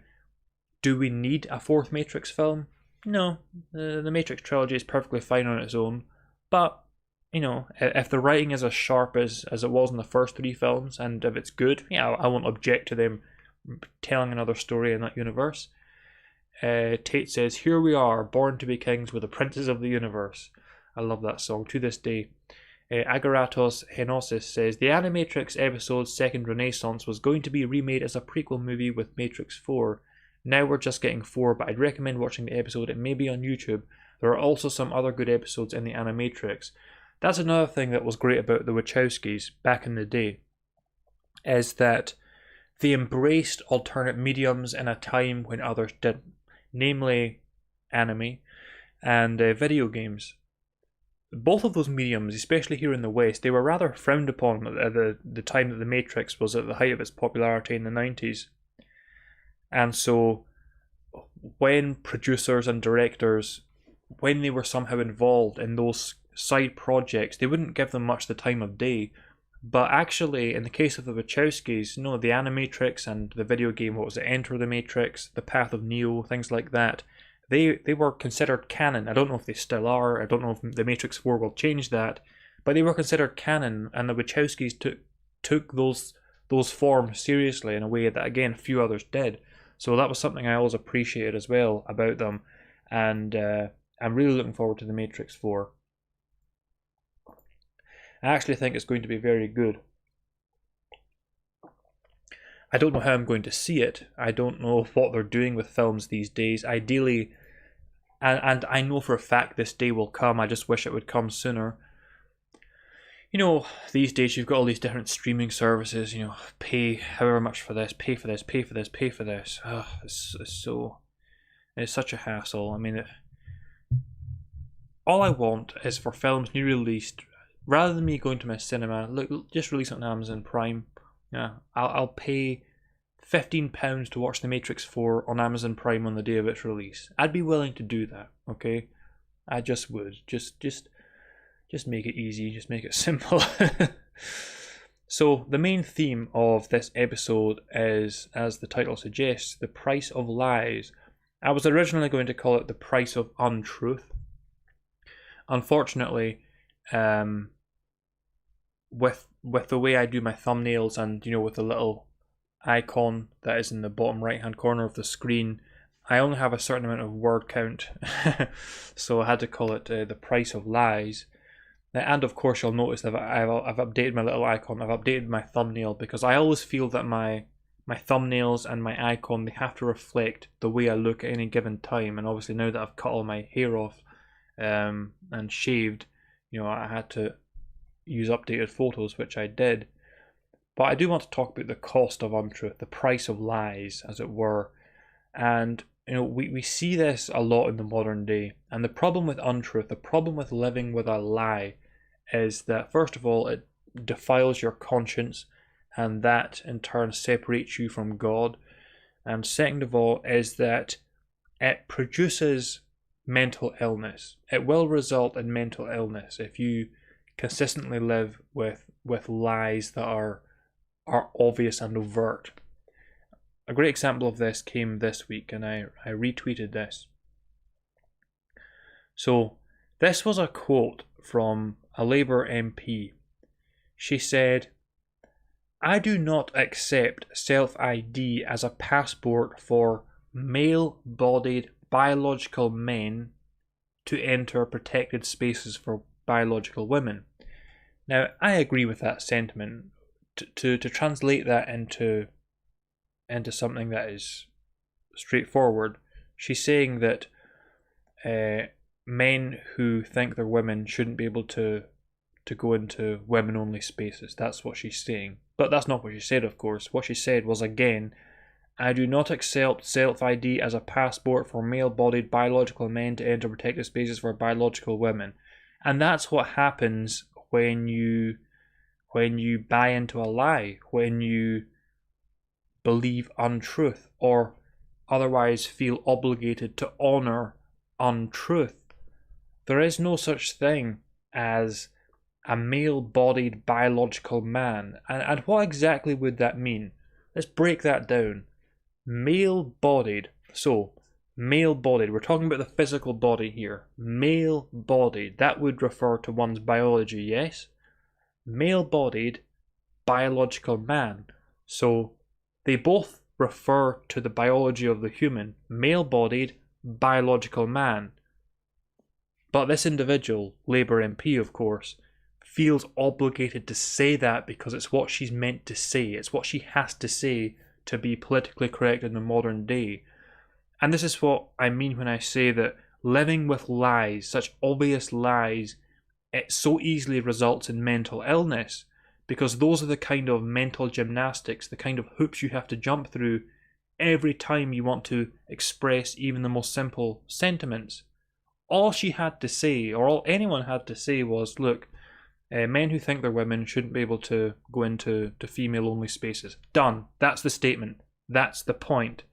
do we need a 4th Matrix film? No, the Matrix trilogy is perfectly fine on its own, but you know, if the writing is as sharp as it was in the first 3 films, and if it's good, yeah, I won't object to them telling another story in that universe. Tate says, "Here we are, born to be kings with the princes of the universe." I love that song to this day. Agaratos Henosis says, "The Animatrix episode Second Renaissance was going to be remade as a prequel movie with Matrix 4. Now we're just getting 4, but I'd recommend watching the episode. It may be on YouTube. There are also some other good episodes in the Animatrix." That's another thing that was great about the Wachowskis back in the day, is that they embraced alternate mediums in a time when others didn't, namely anime and video games. Both of those mediums, especially here in the West, they were rather frowned upon at the time that The Matrix was at the height of its popularity in the 90s. And so when producers and directors, when they were somehow involved in those side projects, they wouldn't give them much the time of day. But actually, in the case of the Wachowskis, no, the Animatrix and the video game, what was it, Enter the Matrix, The Path of Neo, things like that, they were considered canon. I don't know if they still are. I don't know if the Matrix 4 will change that, but they were considered canon, and the Wachowskis took those forms seriously in a way that, again, few others did. So that was something I always appreciated as well about them. And I'm really looking forward to The Matrix 4. I actually think it's going to be very good. I don't know how I'm going to see it. I don't know what they're doing with films these days. Ideally, and I know for a fact this day will come, I just wish it would come sooner. You know, these days you've got all these different streaming services, you know, pay however much for this, pay for this, pay for this, pay for this. It's such a hassle. I mean, all I want is for films new released, rather than me going to my cinema, look, just release it on Amazon Prime. Yeah, I'll pay £15 to watch The Matrix 4 on Amazon Prime on the day of its release. I'd be willing to do that, okay? I just would. Just make it easy, just make it simple. So the main theme of this episode is, as the title suggests, the price of lies. I was originally going to call it the price of untruth. Unfortunately, with the way I do my thumbnails and, you know, with the little icon that is in the bottom right hand corner of the screen, I only have a certain amount of word count. So I had to call it the price of lies. And of course you'll notice that I've updated my little icon, I've updated my thumbnail, because I always feel that my thumbnails and my icon, they have to reflect the way I look at any given time. And obviously now that I've cut all my hair off and shaved, you know, I had to use updated photos, which I did. But I do want to talk about the cost of untruth, the price of lies, as it were. And you know, we see this a lot in the modern day. And the problem with untruth, the problem with living with a lie, is that first of all, it defiles your conscience, and that in turn separates you from God. And second of all, is that it produces mental illness. It will result in mental illness if you consistently live with lies that are obvious and overt. A great example of this came this week, and I retweeted this. So this was a quote from a Labour MP. She said, "I do not accept self-ID as a passport for male-bodied biological men to enter protected spaces for biological women." Now, I agree with that sentiment. To translate that into something that is straightforward, she's saying that men who think they're women shouldn't be able to go into women-only spaces. That's what she's saying. But that's not what she said, of course. What she said was, again, "I do not accept self-ID as a passport for male-bodied biological men to enter protected spaces for biological women." And that's what happens when you buy into a lie, when you believe untruth, or otherwise feel obligated to honour untruth. There is no such thing as a male-bodied biological man. And what exactly would that mean? Let's break that down. Male-bodied. So, male-bodied. We're talking about the physical body here. Male-bodied. That would refer to one's biology, yes? Male-bodied biological man. So, they both refer to the biology of the human. Male-bodied biological man. But this individual, Labour MP of course, feels obligated to say that because it's what she's meant to say. It's what she has to say to be politically correct in the modern day. And this is what I mean when I say that living with lies, such obvious lies, it so easily results in mental illness, because those are the kind of mental gymnastics, the kind of hoops you have to jump through every time you want to express even the most simple sentiments. All she had to say, or all anyone had to say was, look, men who think they're women shouldn't be able to go into female-only spaces. Done. That's the statement. That's the point.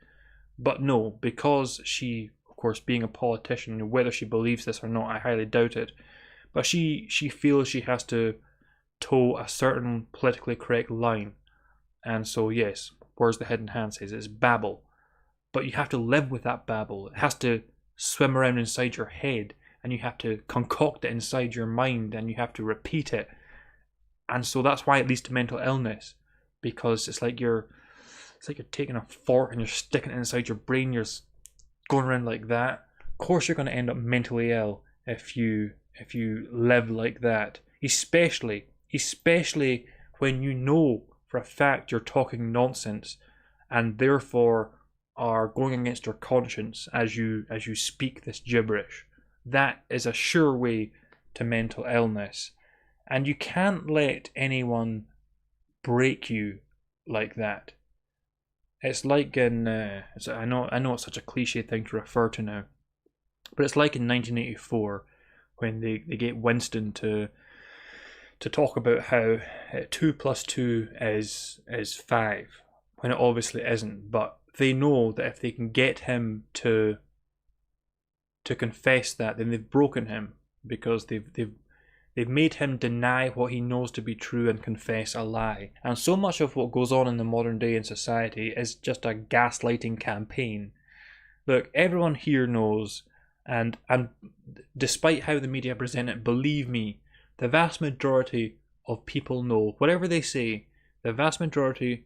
But no, because she, of course, being a politician, whether she believes this or not, I highly doubt it, but she feels she has to toe a certain politically correct line. And so, yes, where's the hidden hand says, it's babble. But you have to live with that babble. It has to swim around inside your head, and you have to concoct it inside your mind, and you have to repeat it. And so that's why it leads to mental illness, because it's like you're taking a fork and you're sticking it inside your brain. You're going around like that, course you're going to end up mentally ill if you live like that, especially when you know for a fact you're talking nonsense and therefore are going against your conscience as you speak this gibberish. That is a sure way to mental illness, and you can't let anyone break you like that. It's like in I know it's such a cliche thing to refer to now, but it's like in 1984 when they get Winston to talk about how 2 plus 2 is 5, when it obviously isn't. But they know that if they can get him to confess that, then they've broken him, because they've made him deny what he knows to be true and confess a lie. And so much of what goes on in the modern day in society is just a gaslighting campaign. Look, everyone here knows, and despite how the media present it, believe me, the vast majority of people know, whatever they say, the vast majority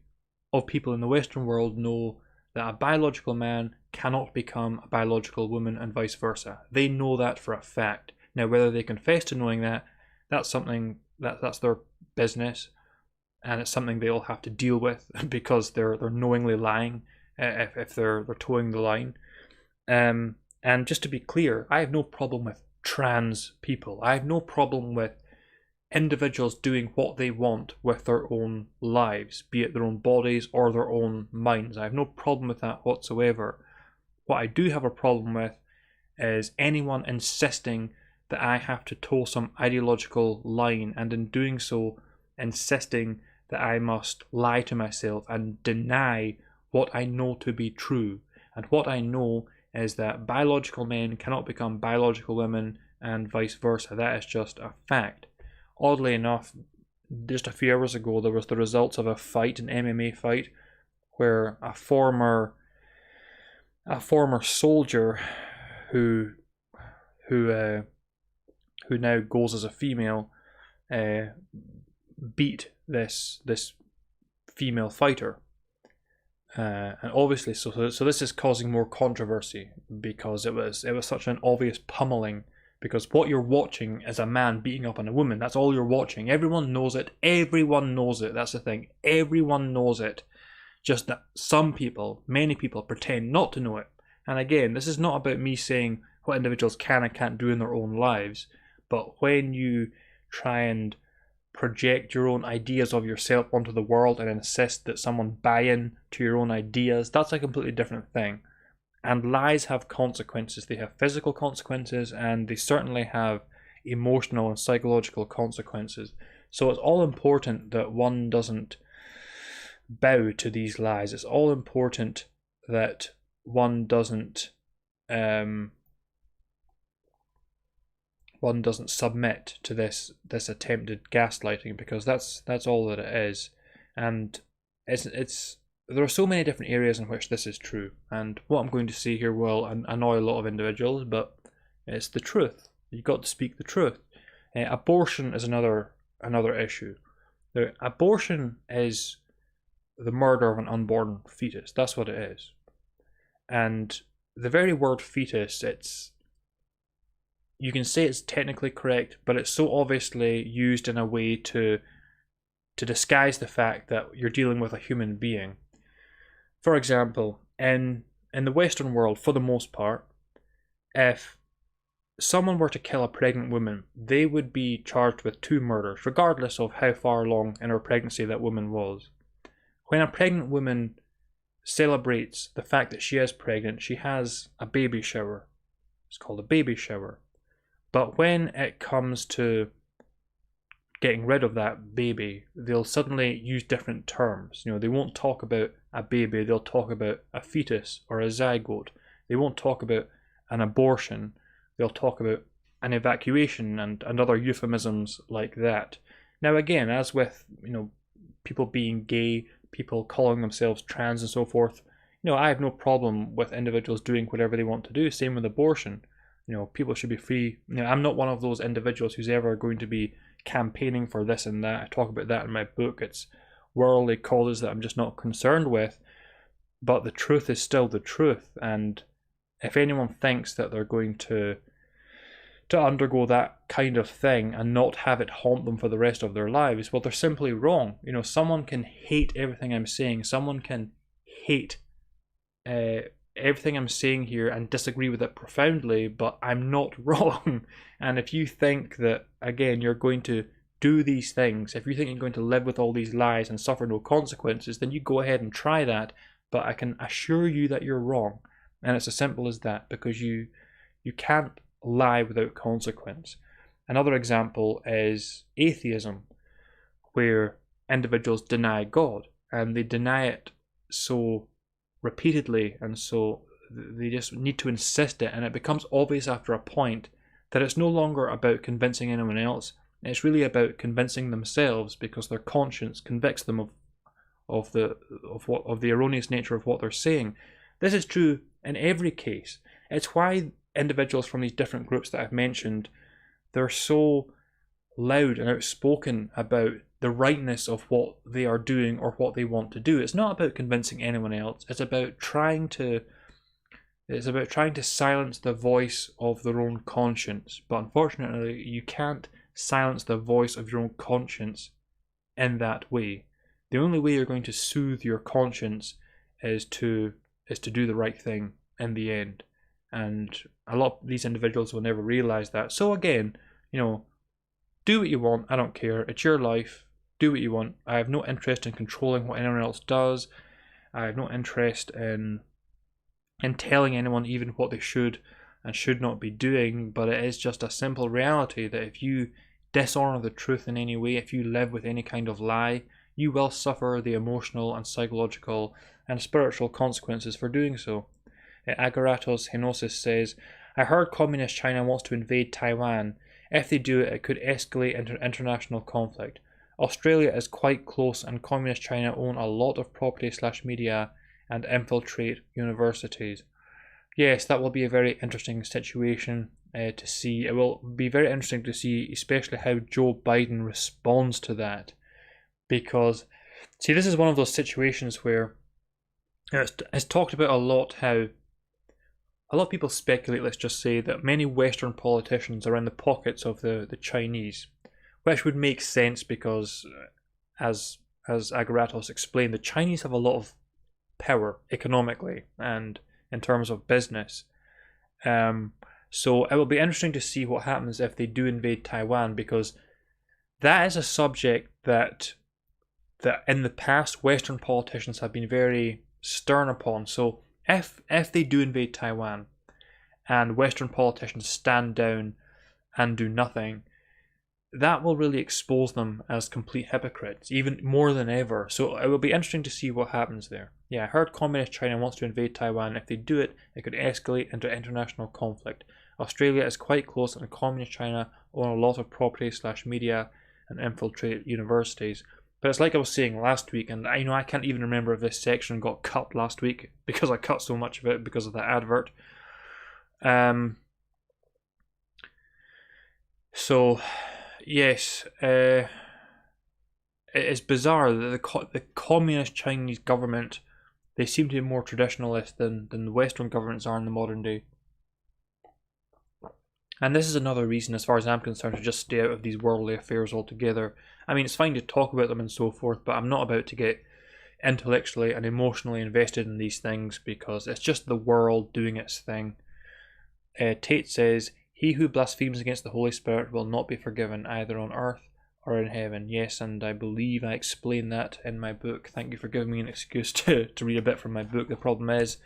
of people in the Western world know that a biological man cannot become a biological woman and vice versa. They know that for a fact. Now, whether they confess to knowing that, that's something that's their business, and it's something they'll have to deal with because they're knowingly lying if they're towing the line. And just to be clear, I have no problem with trans people. I have no problem with individuals doing what they want with their own lives, be it their own bodies or their own minds. I have no problem with that whatsoever. What I do have a problem with is anyone insisting that I have to toe some ideological line, and in doing so insisting that I must lie to myself and deny what I know to be true. And what I know is that biological men cannot become biological women and vice versa. That is just a fact. Oddly enough, just a few hours ago, there was the results of a fight, an MMA fight, where a former soldier who now goes as a female beat this female fighter, and obviously so this is causing more controversy because it was such an obvious pummeling. Because what you're watching is a man beating up on a woman. That's all you're watching. Everyone knows it. Everyone knows it. That's the thing. Everyone knows it. Just that some people, many people, pretend not to know it. And again, this is not about me saying what individuals can and can't do in their own lives. But when you try and project your own ideas of yourself onto the world and insist that someone buy in to your own ideas, that's a completely different thing. And lies have consequences. They have physical consequences, and they certainly have emotional and psychological consequences. So it's all important that one doesn't bow to these lies. It's all important that one doesn't submit to this attempted gaslighting, because that's all that it is. And it's there are so many different areas in which this is true, and what I'm going to say here will annoy a lot of individuals, but it's the truth. You've got to speak the truth. Abortion is another issue. Abortion is the murder of an unborn fetus. That's what it is. And the very word fetus, you can say it's technically correct, but it's so obviously used in a way to disguise the fact that you're dealing with a human being. For example, in the Western world, for the most part, if someone were to kill a pregnant woman, they would be charged with 2 murders, regardless of how far along in her pregnancy that woman was. When a pregnant woman celebrates the fact that she is pregnant, she has a baby shower. It's called a baby shower. But when it comes to getting rid of that baby, they'll suddenly use different terms. They won't talk about a baby, they'll talk about a fetus or a zygote. They won't talk about an abortion, they'll talk about an evacuation and other euphemisms like that. Now again, as with people being gay, people calling themselves trans and so forth, I have no problem with individuals doing whatever they want to do. Same with abortion. People should be free. I'm not one of those individuals who's ever going to be campaigning for this and that. I talk about that in my book. It's worldly causes that I'm just not concerned with, but the truth is still the truth, and if anyone thinks that they're going to undergo that kind of thing and not have it haunt them for the rest of their lives, well, they're simply wrong. Someone can hate everything I'm saying. Someone can hate everything I'm saying here and disagree with it profoundly, but I'm not wrong. And if you think that, again, you're going to do these things, if you think you're going to live with all these lies and suffer no consequences, then you go ahead and try that. But I can assure you that you're wrong. And it's as simple as that, because you can't lie without consequence. Another example is atheism, where individuals deny God, and they deny it so repeatedly, and so they just need to insist it, and it becomes obvious after a point that it's no longer about convincing anyone else. It's really about convincing themselves, because their conscience convicts them of the erroneous nature of what they're saying. This is true in every case. It's why individuals from these different groups that I've mentioned, they're so loud and outspoken about the rightness of what they are doing or what they want to do. It's not about convincing anyone else. It's about trying to silence the voice of their own conscience. But unfortunately, you can't silence the voice of your own conscience in that way. The only way you're going to soothe your conscience is to do the right thing in the end. And a lot of these individuals will never realize that. So again, do what you want. I don't care. It's your life. Do what you want. I have no interest in controlling what anyone else does. I have no interest in telling anyone even what they should and should not be doing. But it is just a simple reality that if you dishonor the truth in any way, if you live with any kind of lie, you will suffer the emotional and psychological and spiritual consequences for doing so. Agaratos Henosis says, I heard Communist China wants to invade Taiwan. If they do it could escalate into international conflict. Australia is quite close, and Communist China own a lot of property/media and infiltrate universities. Yes, that will be a very interesting situation to see. It will be very interesting to see, especially how Joe Biden responds to that. Because, see, this is one of those situations where it's talked about a lot, how a lot of people speculate, let's just say, that many Western politicians are in the pockets of the Chinese, which would make sense because, as Agaratos explained, the Chinese have a lot of power economically and in terms of business. So it will be interesting to see what happens if they do invade Taiwan, because that is a subject that in the past Western politicians have been very stern upon. So if they do invade Taiwan and Western politicians stand down and do nothing, that will really expose them as complete hypocrites, even more than ever. So it will be interesting to see what happens there. Yeah, I heard Communist China wants to invade Taiwan. If they do it, it could escalate into international conflict. Australia is quite close, and Communist China own a lot of property/media and infiltrate universities. But it's like I was saying last week, and I can't even remember if this section got cut last week because I cut so much of it because of that advert. So, yes, it is bizarre that the communist Chinese government, they seem to be more traditionalist than the Western governments are in the modern day. And this is another reason, as far as I'm concerned, to just stay out of these worldly affairs altogether. I mean, it's fine to talk about them and so forth, but I'm not about to get intellectually and emotionally invested in these things, because it's just the world doing its thing. Tate says, he who blasphemes against the Holy Spirit will not be forgiven, either on earth or in heaven. Yes, and I believe I explain that in my book. Thank you for giving me an excuse to read a bit from my book. The problem is,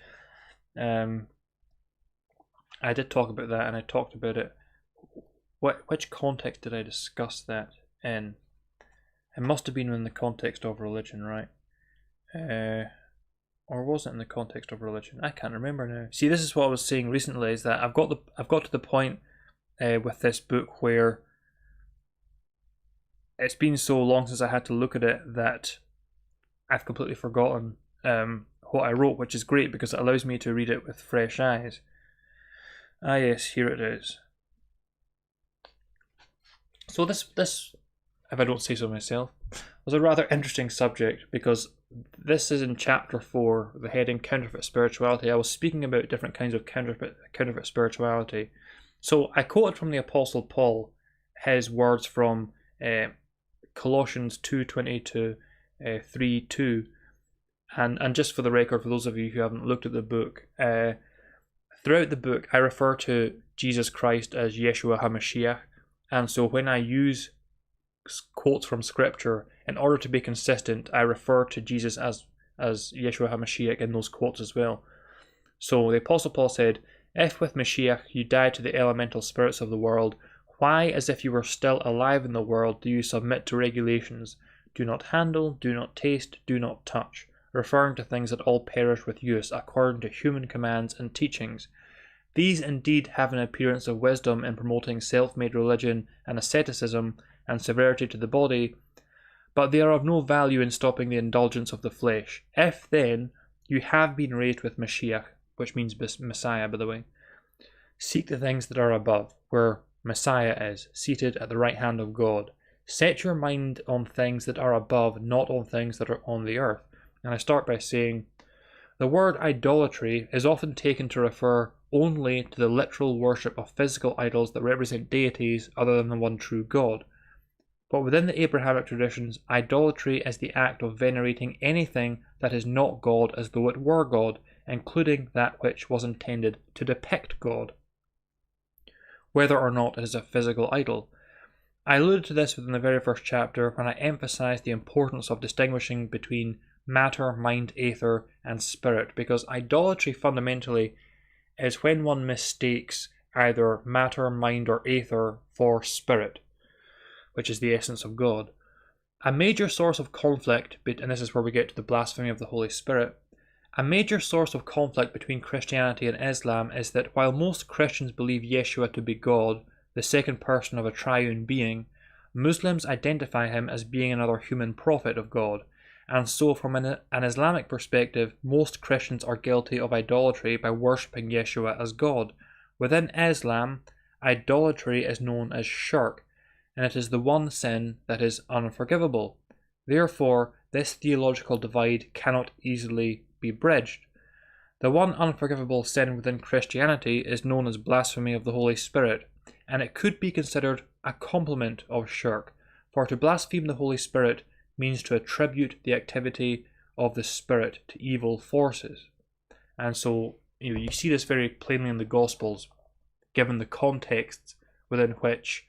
I did talk about that, and I talked about it. Which context did I discuss that in? It must have been in the context of religion, right? Or was it in the context of religion? I can't remember now. See, this is what I was saying recently, is that I've got to the point with this book where it's been so long since I had to look at it that I've completely forgotten what I wrote, which is great because it allows me to read it with fresh eyes. Ah yes, here it is. So this, if I don't say so myself, was a rather interesting subject, because this is in chapter 4, the heading Counterfeit Spirituality. I was speaking about different kinds of counterfeit spirituality. So I quoted from the Apostle Paul his words from Colossians 2:20 to 3:2. And just for the record, for those of you who haven't looked at the book, throughout the book I refer to Jesus Christ as Yeshua HaMashiach. And so when I use quotes from Scripture, in order to be consistent, I refer to Jesus as Yeshua HaMashiach in those quotes as well. So the Apostle Paul said, "If with Mashiach you died to the elemental spirits of the world, why, as if you were still alive in the world, do you submit to regulations? Do not handle, do not taste, do not touch," referring to things that all perish with use, according to human commands and teachings. These indeed have an appearance of wisdom in promoting self-made religion and asceticism and severity to the body, but they are of no value in stopping the indulgence of the flesh. If then you have been raised with Mashiach, which means Messiah, by the way, seek the things that are above, where Messiah is, seated at the right hand of God. Set your mind on things that are above, not on things that are on the earth. And I start by saying, the word idolatry is often taken to refer only to the literal worship of physical idols that represent deities other than the one true God. But within the Abrahamic traditions, idolatry is the act of venerating anything that is not God as though it were God, including that which was intended to depict God, whether or not it is a physical idol. I alluded to this within the very first chapter when I emphasized the importance of distinguishing between matter, mind, aether, and spirit, because idolatry fundamentally is when one mistakes either matter, mind, or aether for spirit, which is the essence of God. A major source of conflict, and this is where we get to the blasphemy of the Holy Spirit, a major source of conflict between Christianity and Islam is that while most Christians believe Yeshua to be God, the second person of a triune being, Muslims identify him as being another human prophet of God. And so from an Islamic perspective, most Christians are guilty of idolatry by worshipping Yeshua as God. Within Islam, idolatry is known as shirk, and it is the one sin that is unforgivable. Therefore, this theological divide cannot easily be bridged. The one unforgivable sin within Christianity is known as blasphemy of the Holy Spirit, and it could be considered a complement of shirk, for to blaspheme the Holy Spirit means to attribute the activity of the Spirit to evil forces. And so you see this very plainly in the Gospels, given the contexts within which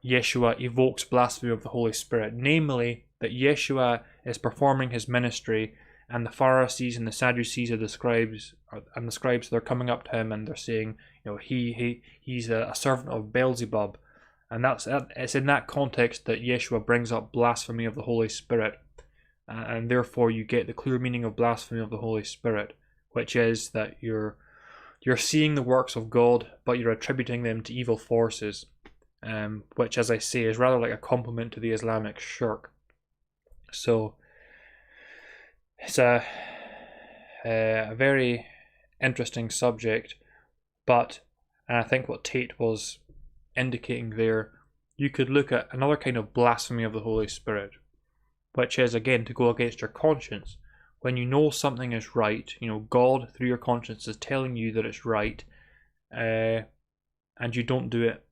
Yeshua evokes blasphemy of the Holy Spirit, namely that Yeshua is performing his ministry, and the Pharisees and the Sadducees and the scribes they're coming up to him and they're saying, he's a servant of Beelzebub, and it's in that context that Yeshua brings up blasphemy of the Holy Spirit, and therefore you get the clear meaning of blasphemy of the Holy Spirit, which is that you're seeing the works of God, but you're attributing them to evil forces. Which, as I say, is rather like a complement to the Islamic shirk. So it's a very interesting subject, but and I think what Tate was indicating there, you could look at another kind of blasphemy of the Holy Spirit, which is, again, to go against your conscience. When you know something is right, God through your conscience is telling you that it's right, and you don't do it,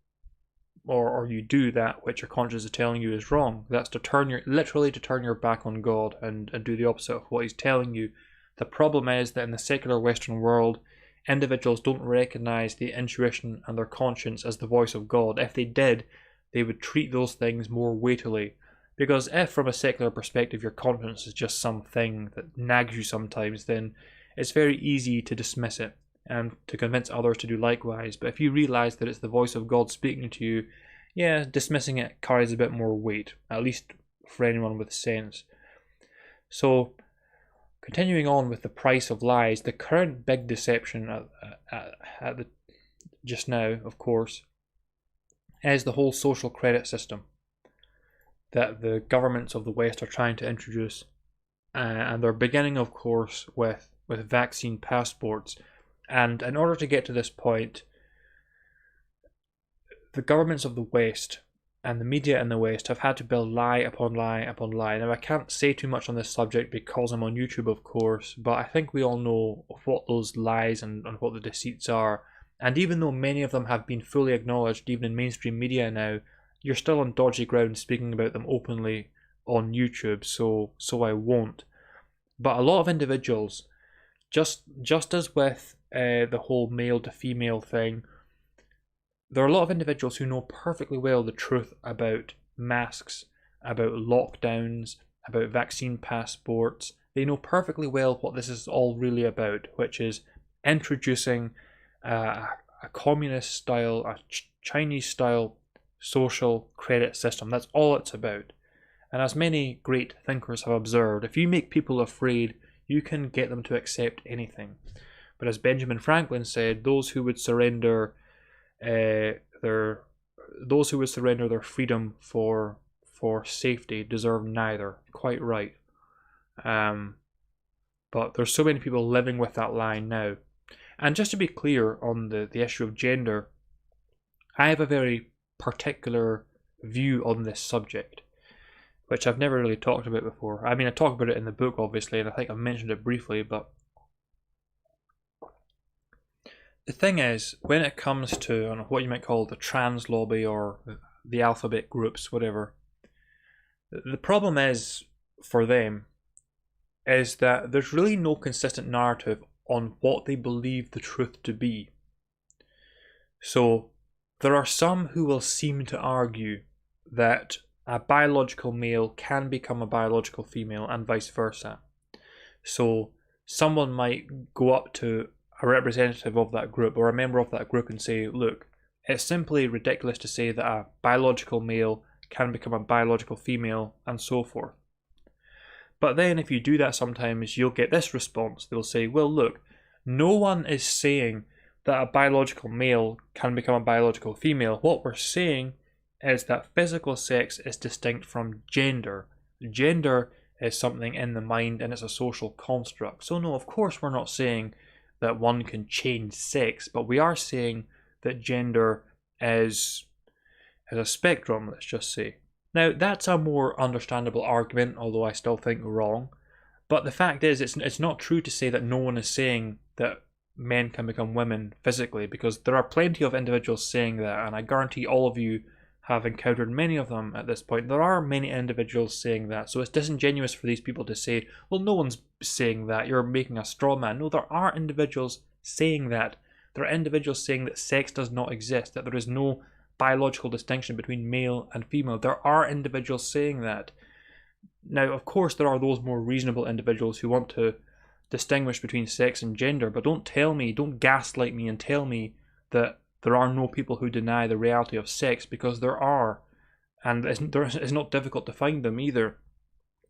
or you do that which your conscience is telling you is wrong. That's to turn your back on God and do the opposite of what he's telling you. The problem is that in the secular Western world, individuals don't recognize the intuition and their conscience as the voice of God. If they did, they would treat those things more weightily. Because if from a secular perspective your conscience is just something that nags you sometimes, then it's very easy to dismiss it and to convince others to do likewise. But if you realize that it's the voice of God speaking to you, dismissing it carries a bit more weight, at least for anyone with sense. So, continuing on with the price of lies, the current big deception just now, of course, is the whole social credit system that the governments of the West are trying to introduce, and they're beginning, of course, with vaccine passports. And in order to get to this point, the governments of the West and the media in the West have had to build lie upon lie upon lie. Now, I can't say too much on this subject because I'm on YouTube, of course, but I think we all know what those lies and what the deceits are. And even though many of them have been fully acknowledged, even in mainstream media now, you're still on dodgy ground speaking about them openly on YouTube, so I won't. But a lot of individuals, just as with the whole male to female thing, there are a lot of individuals who know perfectly well the truth about masks, about lockdowns, about vaccine passports. They know perfectly well what this is all really about, which is introducing a communist style, a Chinese style social credit system. That's all it's about. And as many great thinkers have observed, if you make people afraid, you can get them to accept anything. But as Benjamin Franklin said, those who would surrender their freedom for safety deserve neither. Quite right. But there's so many people living with that line now. And just to be clear on the issue of gender, I have a very particular view on this subject, which I've never really talked about before. I mean, I talk about it in the book, obviously, and I think I've mentioned it briefly, but the thing is, when it comes to what you might call the trans lobby or the alphabet groups, whatever, the problem is, for them, is that there's really no consistent narrative on what they believe the truth to be. So, there are some who will seem to argue that a biological male can become a biological female and vice versa. So, someone might go up to a representative of that group or a member of that group and say, look, it's simply ridiculous to say that a biological male can become a biological female and so forth. But then if you do that sometimes, you'll get this response. They'll say, well, look, no one is saying that a biological male can become a biological female. What we're saying is that physical sex is distinct from gender. Gender is something in the mind and it's a social construct. So no, of course we're not saying that one can change sex, but we are saying that gender is a spectrum, let's just say. Now, that's a more understandable argument, although I still think wrong. But the fact is, it's not true to say that no one is saying that men can become women physically, because there are plenty of individuals saying that, and I guarantee all of you have encountered many of them at this point. There are many individuals saying that, so it's disingenuous for these people to say, well, no one's saying that, you're making a straw man. No, there are individuals saying that. There are individuals saying that sex does not exist, that there is no biological distinction between male and female. There are individuals saying that. Now, of course, there are those more reasonable individuals who want to distinguish between sex and gender, but don't gaslight me and tell me that there are no people who deny the reality of sex, because there are, and it's not difficult to find them either.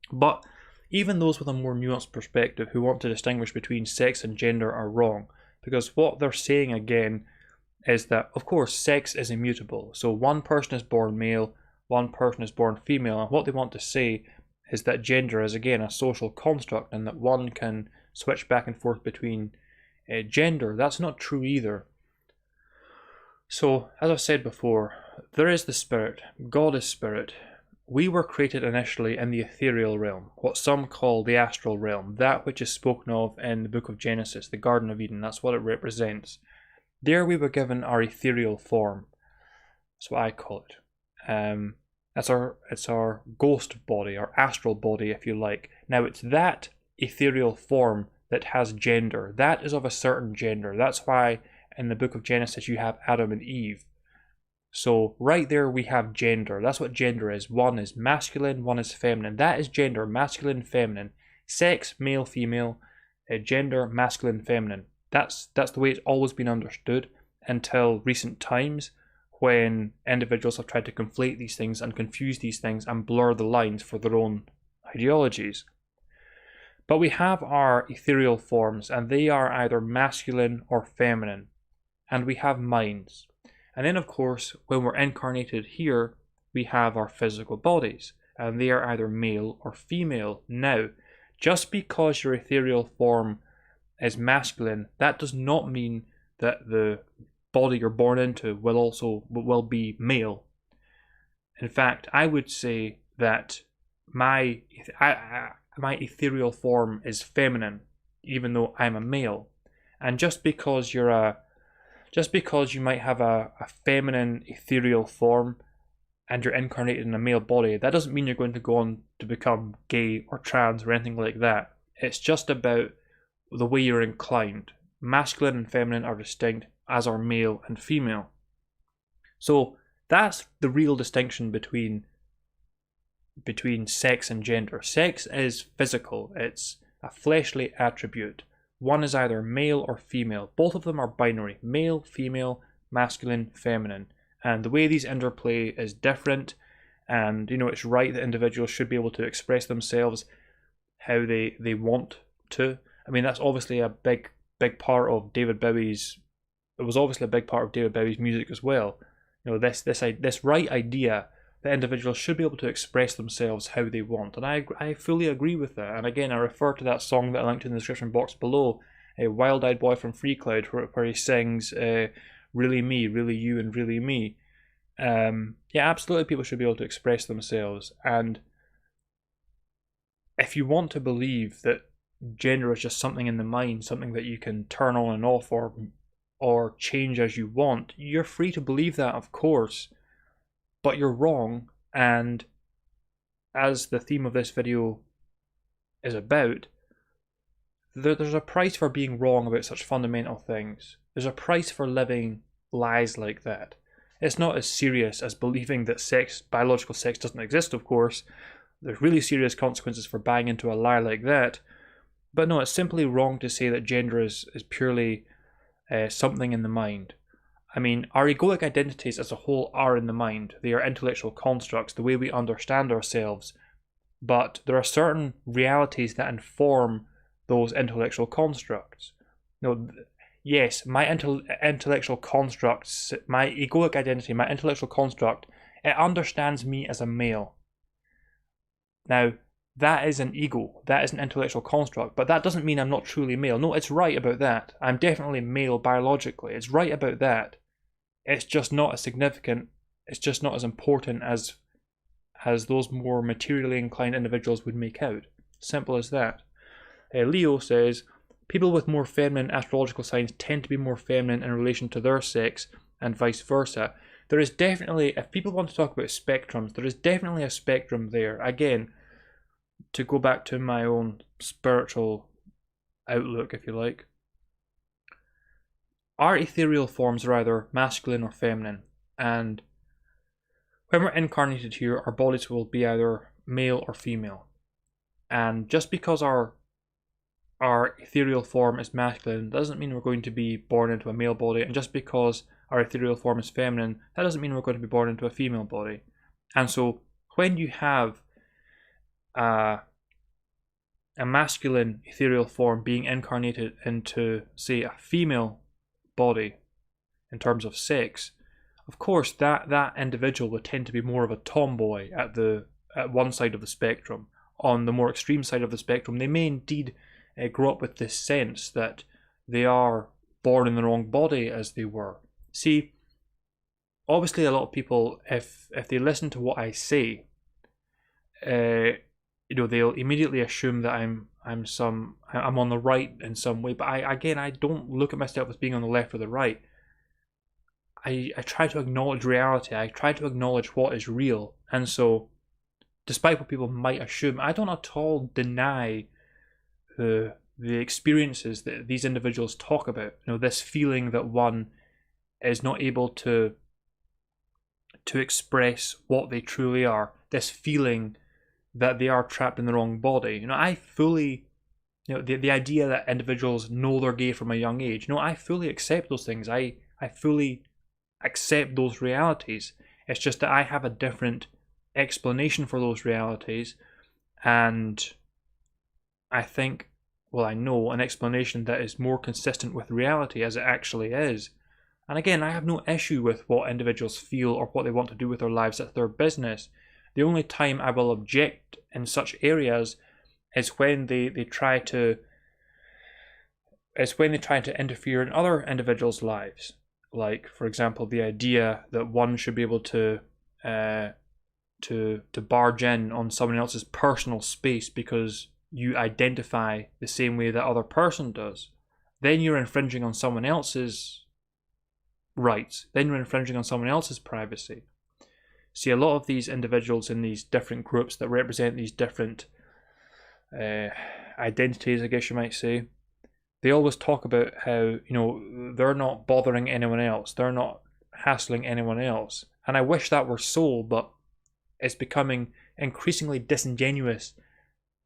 But even those with a more nuanced perspective who want to distinguish between sex and gender are wrong, because what they're saying again is that, of course, sex is immutable. So one person is born male, one person is born female, and what they want to say is that gender is again a social construct and that one can switch back and forth between gender. That's not true either. So, as I've said before, there is the spirit. God is spirit. We were created initially in the ethereal realm, what some call the astral realm, that which is spoken of in the book of Genesis, the Garden of Eden. That's what it represents. There we were given our ethereal form. That's what I call it. It's our ghost body, our astral body, if you like. Now, it's that ethereal form that has gender. That is of a certain gender. That's why in the book of Genesis you have Adam and Eve. So right there we have gender. That's what gender is. One is masculine, one is feminine. That is gender, masculine, feminine. Sex, male, female. Gender, masculine, feminine. That's the way it's always been understood until recent times, when individuals have tried to conflate these things and confuse these things and blur the lines for their own ideologies. But we have our ethereal forms, and they are either masculine or feminine. And we have minds. And then, of course, when we're incarnated here, we have our physical bodies, and they are either male or female. Now, just because your ethereal form is masculine, that does not mean that the body you're born into will be male. In fact, I would say that my ethereal form is feminine, even though I'm a male. And just because you might have a feminine ethereal form and you're incarnated in a male body, that doesn't mean you're going to go on to become gay or trans or anything like that. It's just about the way you're inclined. Masculine and feminine are distinct, as are male and female. So that's the real distinction between sex and gender. Sex is physical. It's a fleshly attribute. One is either male or female. Both of them are binary. Male, female, masculine, feminine. And the way these interplay is different. And, it's right that individuals should be able to express themselves how they want to. I mean, that's obviously a big part of David Bowie's... It was obviously a big part of David Bowie's music as well. This right idea that individuals should be able to express themselves how they want. And I fully agree with that. And again, I refer to that song that I linked in the description box below, Wild Eyed Boy from Free Cloud, where he sings, really me, really you, and really me. Yeah, absolutely people should be able to express themselves. And if you want to believe that gender is just something in the mind, something that you can turn on and off or change as you want, you're free to believe that, of course. But you're wrong, and as the theme of this video is about, there's a price for being wrong about such fundamental things. There's a price for living lies like that. It's not as serious as believing that biological sex doesn't exist, of course. There's really serious consequences for buying into a lie like that. But no, it's simply wrong to say that gender is purely something in the mind. I mean, our egoic identities as a whole are in the mind. They are intellectual constructs, the way we understand ourselves. But there are certain realities that inform those intellectual constructs. Yes, my intellectual constructs, my egoic identity, my intellectual construct, it understands me as a male. Now, that is an ego, that is an intellectual construct, but that doesn't mean I'm not truly male. No, it's right about that. I'm definitely male biologically. It's right about that. It's just not as significant, it's just not as important as those more materially inclined individuals would make out. Simple as that. Leo says, people with more feminine astrological signs tend to be more feminine in relation to their sex and vice versa. There is definitely, if people want to talk about spectrums, there is definitely a spectrum there. Again, to go back to my own spiritual outlook, if you like, our ethereal forms are either masculine or feminine, and when we're incarnated here, our bodies will be either male or female. And just because our ethereal form is masculine doesn't mean we're going to be born into a male body, and just because our ethereal form is feminine, that doesn't mean we're going to be born into a female body. And so when you have a masculine ethereal form being incarnated into, say, a female body in terms of sex, of course that individual would tend to be more of a tomboy at one side of the spectrum. On the more extreme side of the spectrum, they may indeed grow up with this sense that they are born in the wrong body as they were. See, obviously a lot of people, if they listen to what I say, they'll immediately assume that I'm on the right in some way. But I don't look at myself as being on the left or the right. I try to acknowledge reality. I try to acknowledge what is real. And so, despite what people might assume, I don't at all deny the experiences that these individuals talk about. This feeling that one is not able to express what they truly are. This feeling that they are trapped in the wrong body. I fully, the idea that individuals know they're gay from a young age. I fully accept those things. I fully accept those realities. It's just that I have a different explanation for those realities, and I know an explanation that is more consistent with reality as it actually is. And again, I have no issue with what individuals feel or what they want to do with their lives. That's their business. The only time I will object in such areas is when they try to interfere in other individuals' lives. Like, for example, the idea that one should be able to to barge in on someone else's personal space because you identify the same way that other person does, then you're infringing on someone else's rights. Then you're infringing on someone else's privacy. See, a lot of these individuals in these different groups that represent these different identities, I guess you might say, they always talk about how, they're not bothering anyone else. They're not hassling anyone else. And I wish that were so, but it's becoming increasingly disingenuous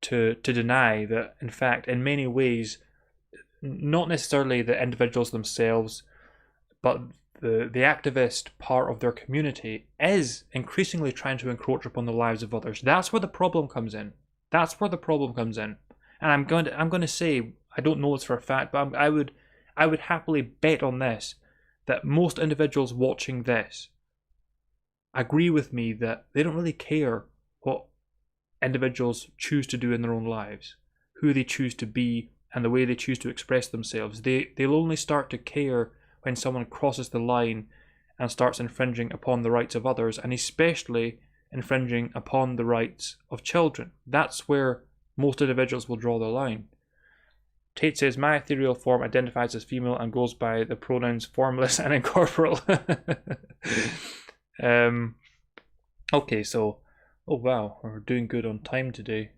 to deny that, in fact, in many ways, not necessarily the individuals themselves, but the activist part of their community is increasingly trying to encroach upon the lives of others. That's where the problem comes in. That's where the problem comes in. And I'm going to say, I don't know this for a fact, but I would happily bet on this that most individuals watching this agree with me that they don't really care what individuals choose to do in their own lives, who they choose to be, and the way they choose to express themselves. They'll only start to care when someone crosses the line and starts infringing upon the rights of others, and especially infringing upon the rights of children. That's where most individuals will draw the line. Tate says, my ethereal form identifies as female and goes by the pronouns formless and incorporeal. Okay, so, oh wow, we're doing good on time today.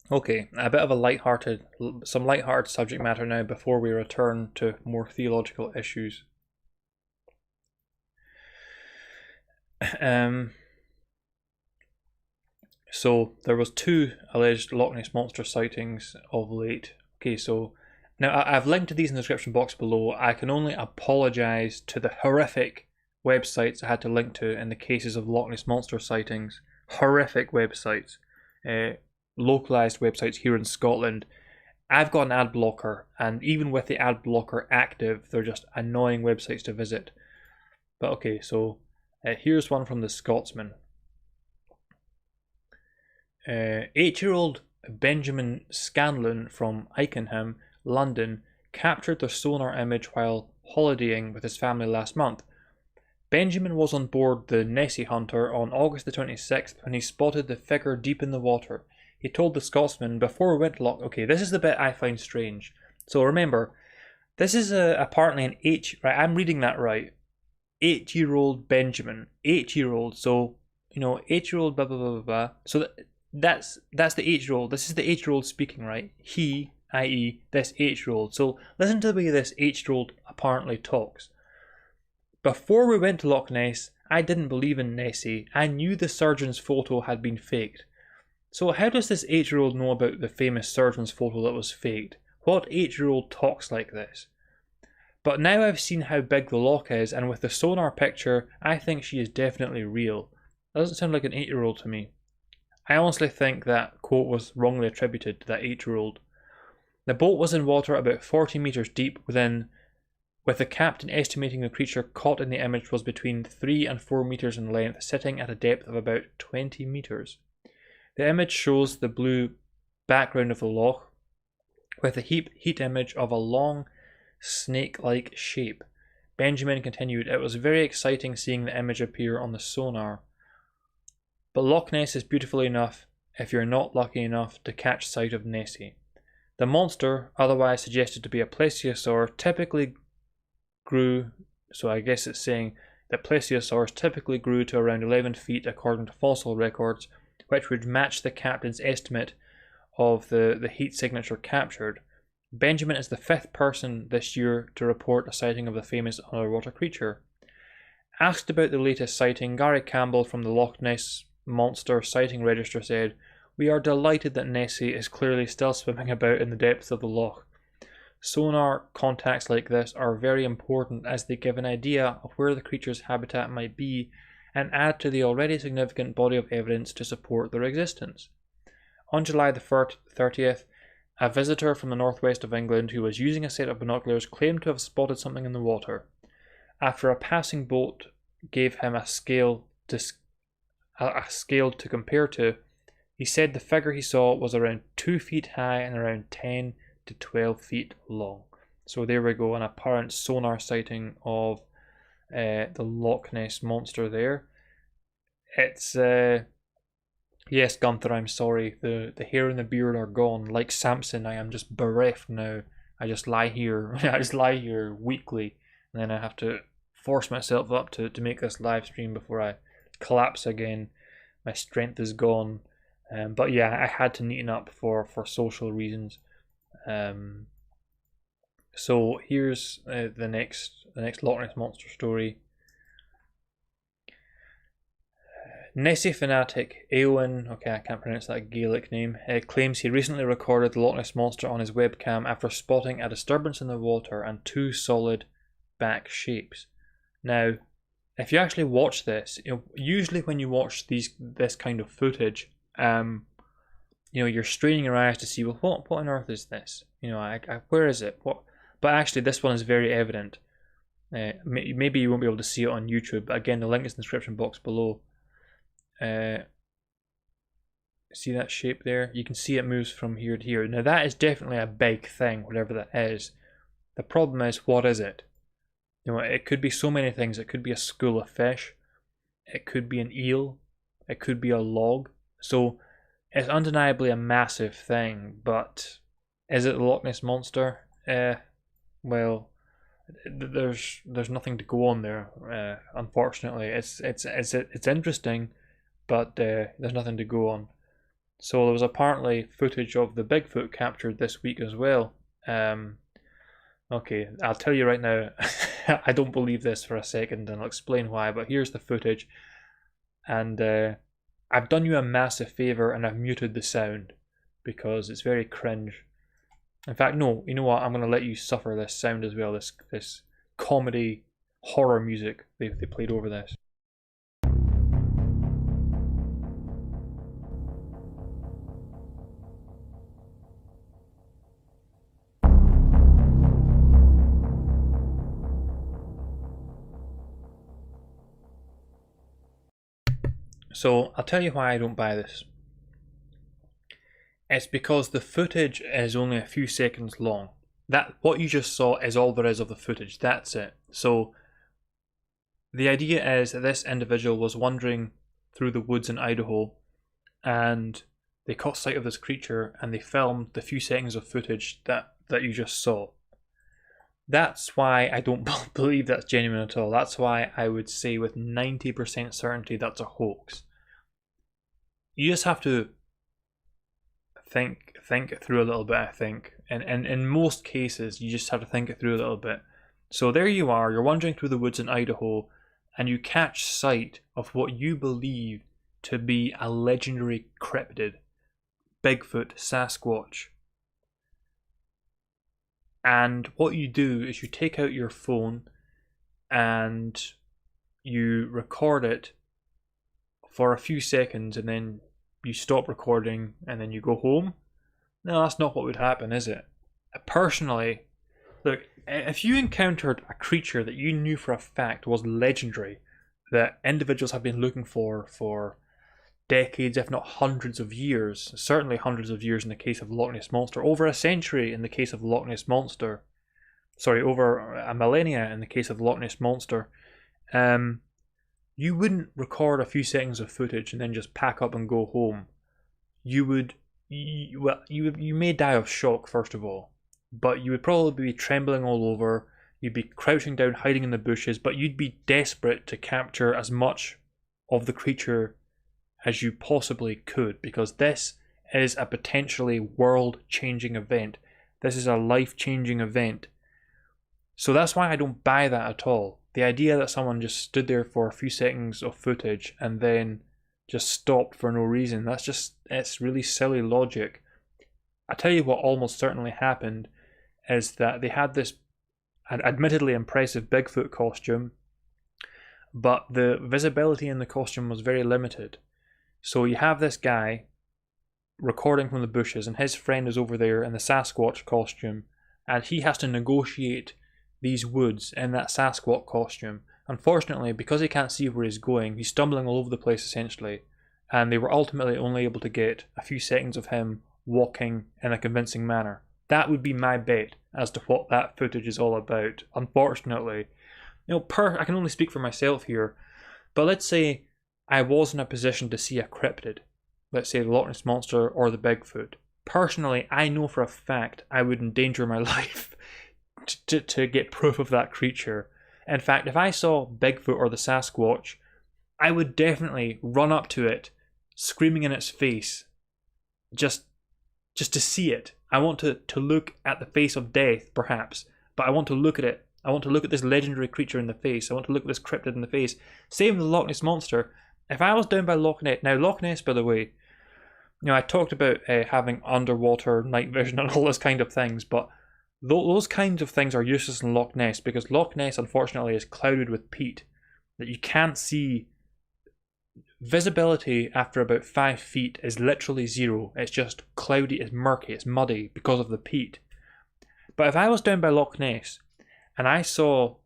Okay, a bit of some light-hearted subject matter now before we return to more theological issues. So there was 2 alleged Loch Ness Monster sightings of late. Okay, so now I've linked to these in the description box below. I can only apologise to the horrific websites I had to link to in the cases of Loch Ness Monster sightings. Horrific websites. Localised websites here in Scotland. I've got an ad blocker, and even with the ad blocker active, they're just annoying websites to visit. But okay, so here's one from the Scotsman. 8-year-old Benjamin Scanlon from Ickenham, London, captured the sonar image while holidaying with his family last month. Benjamin was on board the Nessie Hunter on August the 26th when he spotted the figure deep in the water. He told the Scotsman, before we went to Loch... Okay, this is the bit I find strange. So remember, this is apparently an right, I'm reading that right. 8-year-old Benjamin. 8-year-old, so, 8-year-old blah, blah, blah, blah, blah. So that's the 8-year-old. This is the 8-year-old speaking, right? He, i.e., this 8-year-old. So listen to the way this 8-year-old apparently talks. Before we went to Loch Ness, I didn't believe in Nessie. I knew the surgeon's photo had been faked. So how does this 8-year-old know about the famous surgeon's photo that was faked? What 8-year-old talks like this? But now I've seen how big the loch is, and with the sonar picture, I think she is definitely real. That doesn't sound like an 8-year-old to me. I honestly think that quote was wrongly attributed to that 8-year-old. The boat was in water about 40 metres deep with the captain estimating the creature caught in the image was between 3 and 4 metres in length, sitting at a depth of about 20 metres. The image shows the blue background of the loch, with a heat image of a long, snake-like shape. Benjamin continued, it was very exciting seeing the image appear on the sonar. But Loch Ness is beautiful enough if you're not lucky enough to catch sight of Nessie. The monster, otherwise suggested to be a plesiosaur, typically grew, so I guess it's saying that plesiosaurs typically grew to around 11 feet according to fossil records, which would match the captain's estimate of the heat signature captured. Benjamin is the 5th person this year to report a sighting of the famous underwater creature. Asked about the latest sighting, Gary Campbell from the Loch Ness Monster Sighting Register said, we are delighted that Nessie is clearly still swimming about in the depths of the loch. Sonar contacts like this are very important as they give an idea of where the creature's habitat might be and add to the already significant body of evidence to support their existence. On July the 30th, a visitor from the northwest of England who was using a set of binoculars claimed to have spotted something in the water. After a passing boat gave him a scale to compare to, he said the figure he saw was around 2 feet high and around 10 to 12 feet long. So there we go, an apparent sonar sighting of the Loch Ness monster there. It's yes, Gunther, I'm sorry. The hair and the beard are gone. Like Samson, I am just bereft now. I just lie here. I just lie here weekly, and then I have to force myself up to make this live stream before I collapse again. My strength is gone. But yeah, I had to neaten up for social reasons. So here's the next Loch Ness monster story. Nessie fanatic Eowyn, okay, I can't pronounce that Gaelic name, claims he recently recorded the Loch Ness monster on his webcam after spotting a disturbance in the water and two solid back shapes. Now, if you actually watch this, usually when you watch this kind of footage, you're straining your eyes to see, well, what on earth is this? Where is it? What? But actually, this one is very evident. Maybe you won't be able to see it on YouTube, but again, the link is in the description box below. See that shape there? You can see it moves from here to here. Now that is definitely a big thing, whatever that is. The problem is, what is it? It could be so many things. It could be a school of fish. It could be an eel. It could be a log. So it's undeniably a massive thing, but is it the Loch Ness monster? Well, there's nothing to go on there. Unfortunately, it's interesting, but there's nothing to go on. So there was apparently footage of the Bigfoot captured this week as well. Okay, I'll tell you right now, I don't believe this for a second, and I'll explain why. But here's the footage, and I've done you a massive favour, and I've muted the sound because it's very cringe. In fact, no, you know what? I'm going to let you suffer this sound as well. This comedy horror music they played over this. So I'll tell you why I don't buy this. It's because the footage is only a few seconds long. That what you just saw is all there is of the footage. That's it. So the idea is that this individual was wandering through the woods in Idaho, and they caught sight of this creature and they filmed the few seconds of footage that you just saw. That's why I don't believe that's genuine at all. That's why I would say with 90% certainty that's a hoax. You just have to think it through a little bit, I think. And in most cases, you just have to think it through a little bit. So there you are, you're wandering through the woods in Idaho, and you catch sight of what you believe to be a legendary cryptid, Bigfoot, Sasquatch. And what you do is you take out your phone and you record it for a few seconds, and then you stop recording and then you go home. No, that's not what would happen, is it? Personally, look, if you encountered a creature that you knew for a fact was legendary, that individuals have been looking for decades, if not hundreds of years, certainly hundreds of years in the case of the Loch Ness Monster, over a century in the case of the Loch Ness Monster, sorry, over a millennia in the case of the Loch Ness Monster, you wouldn't record a few seconds of footage and then just pack up and go home. You may die of shock, first of all, but you would probably be trembling all over, you'd be crouching down, hiding in the bushes, but you'd be desperate to capture as much of the creature as you possibly could, because this is a potentially world-changing event. This is a life-changing event. So that's why I don't buy that at all. The idea that someone just stood there for a few seconds of footage and then just stopped for no reason, it's really silly logic. I tell you what almost certainly happened is that they had this admittedly impressive Bigfoot costume, but the visibility in the costume was very limited. So you have this guy recording from the bushes, and his friend is over there in the Sasquatch costume, and he has to negotiate these woods in that Sasquatch costume. Unfortunately, because he can't see where he's going, he's stumbling all over the place essentially, and they were ultimately only able to get a few seconds of him walking in a convincing manner. That would be my bet as to what that footage is all about. Unfortunately, I can only speak for myself here, but let's say I was in a position to see a cryptid, let's say the Loch Ness Monster or the Bigfoot. Personally, I know for a fact I would endanger my life to get proof of that creature. In fact, if I saw Bigfoot or the Sasquatch, I would definitely run up to it, screaming in its face, just to see it. I want to look at the face of death, perhaps, but I want to look at it. I want to look at this legendary creature in the face. I want to look at this cryptid in the face. Same with the Loch Ness Monster. If I was down by Loch Ness, now Loch Ness, by the way, I talked about having underwater night vision and all those kind of things, but those kinds of things are useless in Loch Ness because Loch Ness, unfortunately, is clouded with peat that you can't see. Visibility after about 5 feet is literally zero. It's just cloudy, it's murky, it's muddy because of the peat. But if I was down by Loch Ness and I saw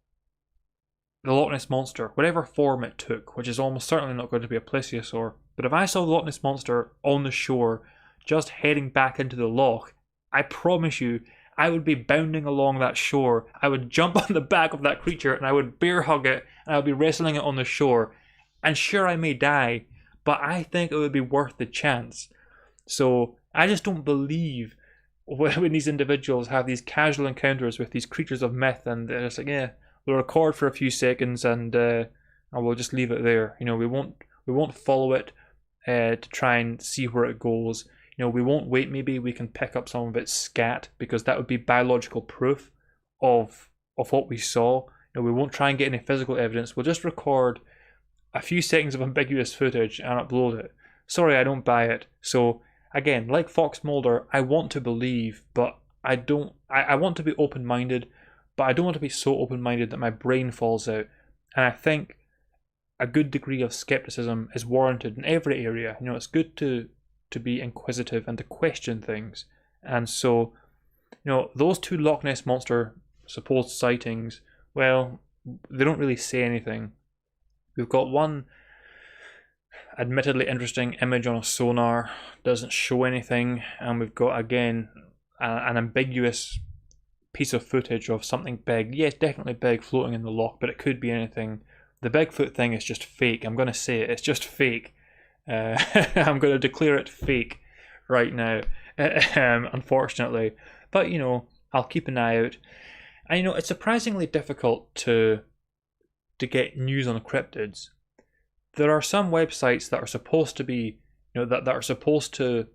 the Loch Ness Monster, whatever form it took, which is almost certainly not going to be a plesiosaur, but if I saw the Loch Ness Monster on the shore, just heading back into the loch, I promise you, I would be bounding along that shore. I would jump on the back of that creature and I would bear hug it and I would be wrestling it on the shore. And sure, I may die, but I think it would be worth the chance. So I just don't believe when these individuals have these casual encounters with these creatures of myth and they're just like, yeah, we'll record for a few seconds and we'll just leave it there. We won't follow it to try and see where it goes. We won't wait. Maybe we can pick up some of its scat because that would be biological proof of what we saw. We won't try and get any physical evidence. We'll just record a few seconds of ambiguous footage and upload it. Sorry, I don't buy it. So again, like Fox Mulder, I want to believe, but I don't. I want to be open-minded, but I don't want to be so open-minded that my brain falls out. And I think a good degree of skepticism is warranted in every area. It's good to be inquisitive and to question things. And so, those two Loch Ness Monster supposed sightings, well, they don't really say anything. We've got one admittedly interesting image on a sonar, doesn't show anything, and we've got again an ambiguous piece of footage of something big. Yes, definitely big, floating in the loch, but it could be anything. The Bigfoot thing is just fake. I'm going to say it's just fake. I'm going to declare it fake right now, unfortunately. But I'll keep an eye out. And it's surprisingly difficult to get news on cryptids. There are some websites that are supposed to be, that are supposed to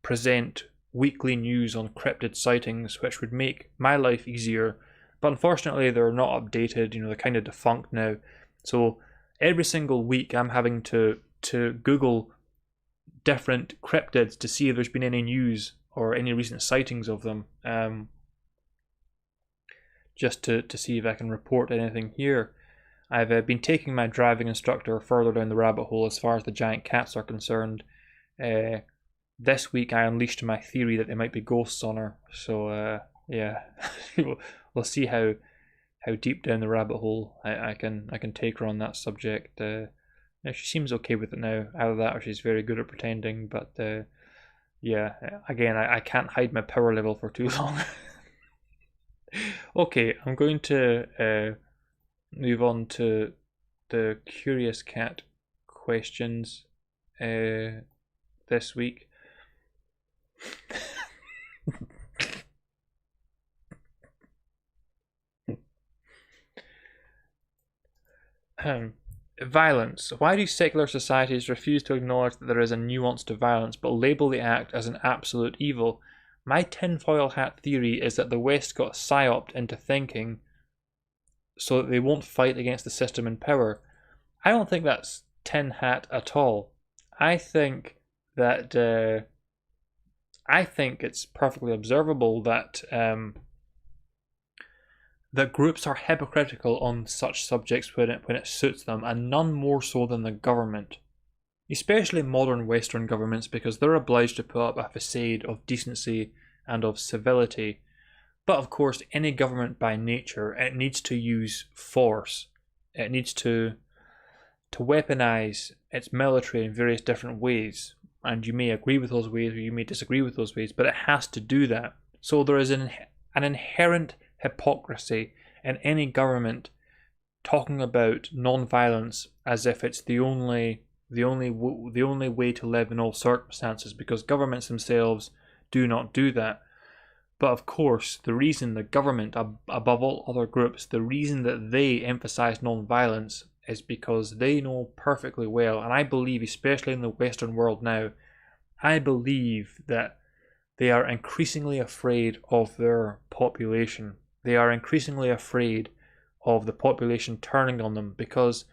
present weekly news on cryptid sightings, which would make my life easier. But unfortunately, they're not updated. They're kind of defunct now. So every single week, I'm having to Google different cryptids to see if there's been any news or any recent sightings of them. Just to see if I can report anything here. I've been taking my driving instructor further down the rabbit hole as far as the giant cats are concerned. This week I unleashed my theory that they might be ghosts on her. So yeah, we'll see how deep down the rabbit hole I can take her on that subject. She seems okay with it now. Either that or she's very good at pretending. But yeah, again, I can't hide my power level for too long. Okay, I'm going to move on to the Curious Cat questions this week. Violence. Why do secular societies refuse to acknowledge that there is a nuance to violence but label the act as an absolute evil? My tinfoil hat theory is that the West got psyoped into thinking so that they won't fight against the system in power. I don't think that's tin hat at all. I think that I think it's perfectly observable that that groups are hypocritical on such subjects when it suits them, and none more so than the government. Especially modern Western governments, because they're obliged to put up a facade of decency and of civility. But of course, any government by nature, it needs to use force. It needs to weaponize its military in various different ways. And you may agree with those ways or you may disagree with those ways, but it has to do that. So there is an inherent hypocrisy in any government talking about non-violence as if it's the only way to live in all circumstances, because governments themselves do not do that. But of course, the reason the government, above all other groups, the reason that they emphasize non-violence is because they know perfectly well, and I believe, especially in the Western world now, I believe that they are increasingly afraid of their population. They are increasingly afraid of the population turning on them, because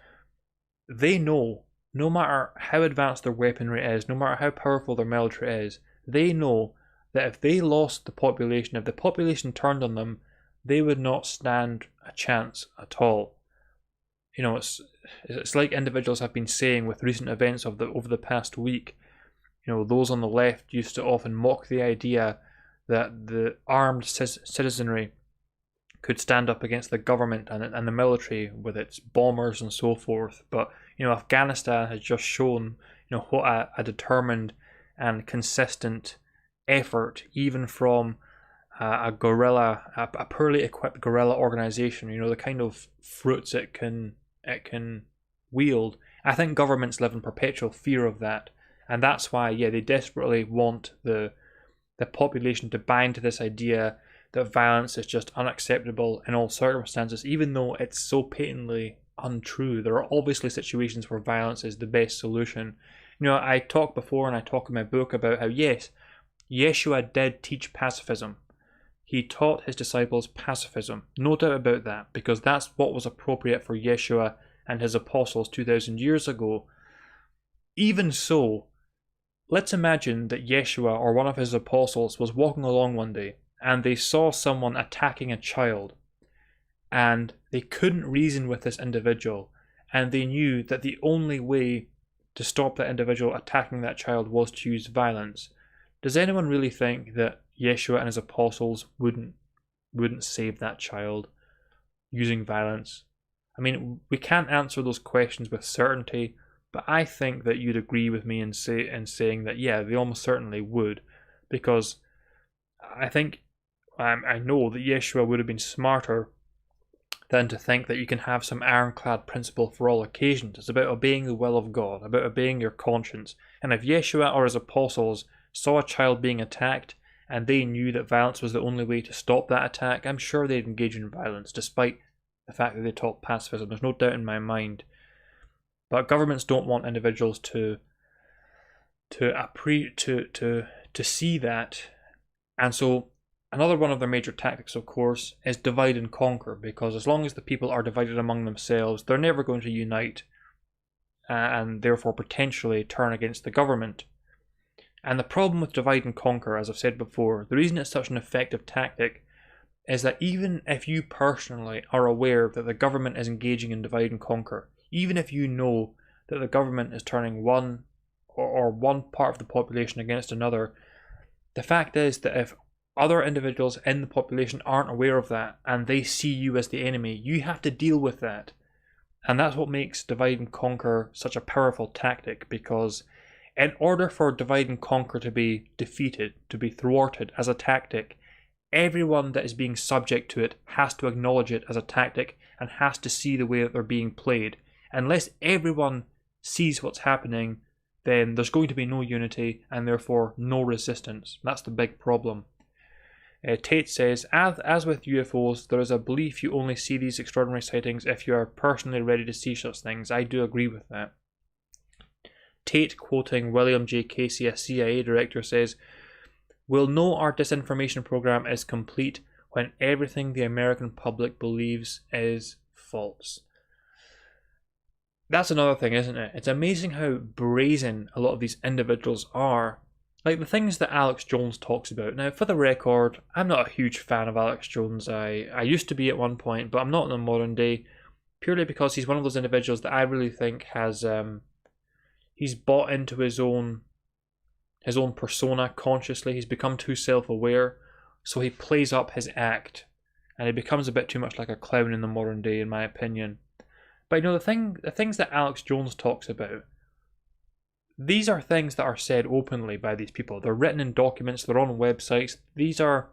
they know, no matter how advanced their weaponry is, no matter how powerful their military is, they know that if they lost the population, if the population turned on them, they would not stand a chance at all. You know, it's like individuals have been saying with recent events over the past week. You know, those on the left used to often mock the idea that the armed citizenry could stand up against the government and the military with its bombers and so forth. But, you know, Afghanistan has just shown, you know, what a determined and consistent effort, even from a poorly equipped guerrilla organization, you know, the kind of fruits it can wield. I think governments live in perpetual fear of that. And that's why, yeah, they desperately want the population to buy into this idea that violence is just unacceptable in all circumstances, even though it's so patently untrue. There are obviously situations where violence is the best solution. You know, I talked before, and I talk in my book about how, yes, Yeshua did teach pacifism. He taught his disciples pacifism. No doubt about that, because that's what was appropriate for Yeshua and his apostles 2,000 years ago. Even so, let's imagine that Yeshua or one of his apostles was walking along one day and they saw someone attacking a child, and they couldn't reason with this individual, and they knew that the only way to stop that individual attacking that child was to use violence. Does anyone really think that Yeshua and his apostles wouldn't save that child using violence? I mean, we can't answer those questions with certainty, but I think that you'd agree with me in saying that, yeah, they almost certainly would, because I think, I know that Yeshua would have been smarter than to think that you can have some ironclad principle for all occasions. It's about obeying the will of God, about obeying your conscience. And if Yeshua or his apostles saw a child being attacked and they knew that violence was the only way to stop that attack, I'm sure they'd engage in violence, despite the fact that they taught pacifism. There's no doubt in my mind. But governments don't want individuals to see that, and so another one of their major tactics, of course, is divide and conquer, because as long as the people are divided among themselves, they're never going to unite and therefore potentially turn against the government. And the problem with divide and conquer, as I've said before, the reason it's such an effective tactic is that even if you personally are aware that the government is engaging in divide and conquer, even if you know that the government is turning one part of the population against another, the fact is that if other individuals in the population aren't aware of that and they see you as the enemy, you have to deal with that. And that's what makes divide and conquer such a powerful tactic, because in order for divide and conquer to be defeated, to be thwarted as a tactic, everyone that is being subject to it has to acknowledge it as a tactic and has to see the way that they're being played. Unless everyone sees what's happening, then there's going to be no unity and therefore no resistance. That's the big problem. Tate says, as with UFOs, there is a belief you only see these extraordinary sightings if you are personally ready to see such things. I do agree with that. Tate, quoting William J. Casey, a CIA director, says, "We'll know our disinformation program is complete when everything the American public believes is false." That's another thing, isn't it? It's amazing how brazen a lot of these individuals are. Like the things that Alex Jones talks about. Now, for the record, I'm not a huge fan of Alex Jones. I used to be at one point, but I'm not in the modern day, purely because he's one of those individuals that I really think has he's bought into his own persona consciously. He's become too self-aware, so he plays up his act, and he becomes a bit too much like a clown in the modern day, in my opinion. But you know, the things that Alex Jones talks about, these are things that are said openly by these people. They're written in documents, they're on websites. These are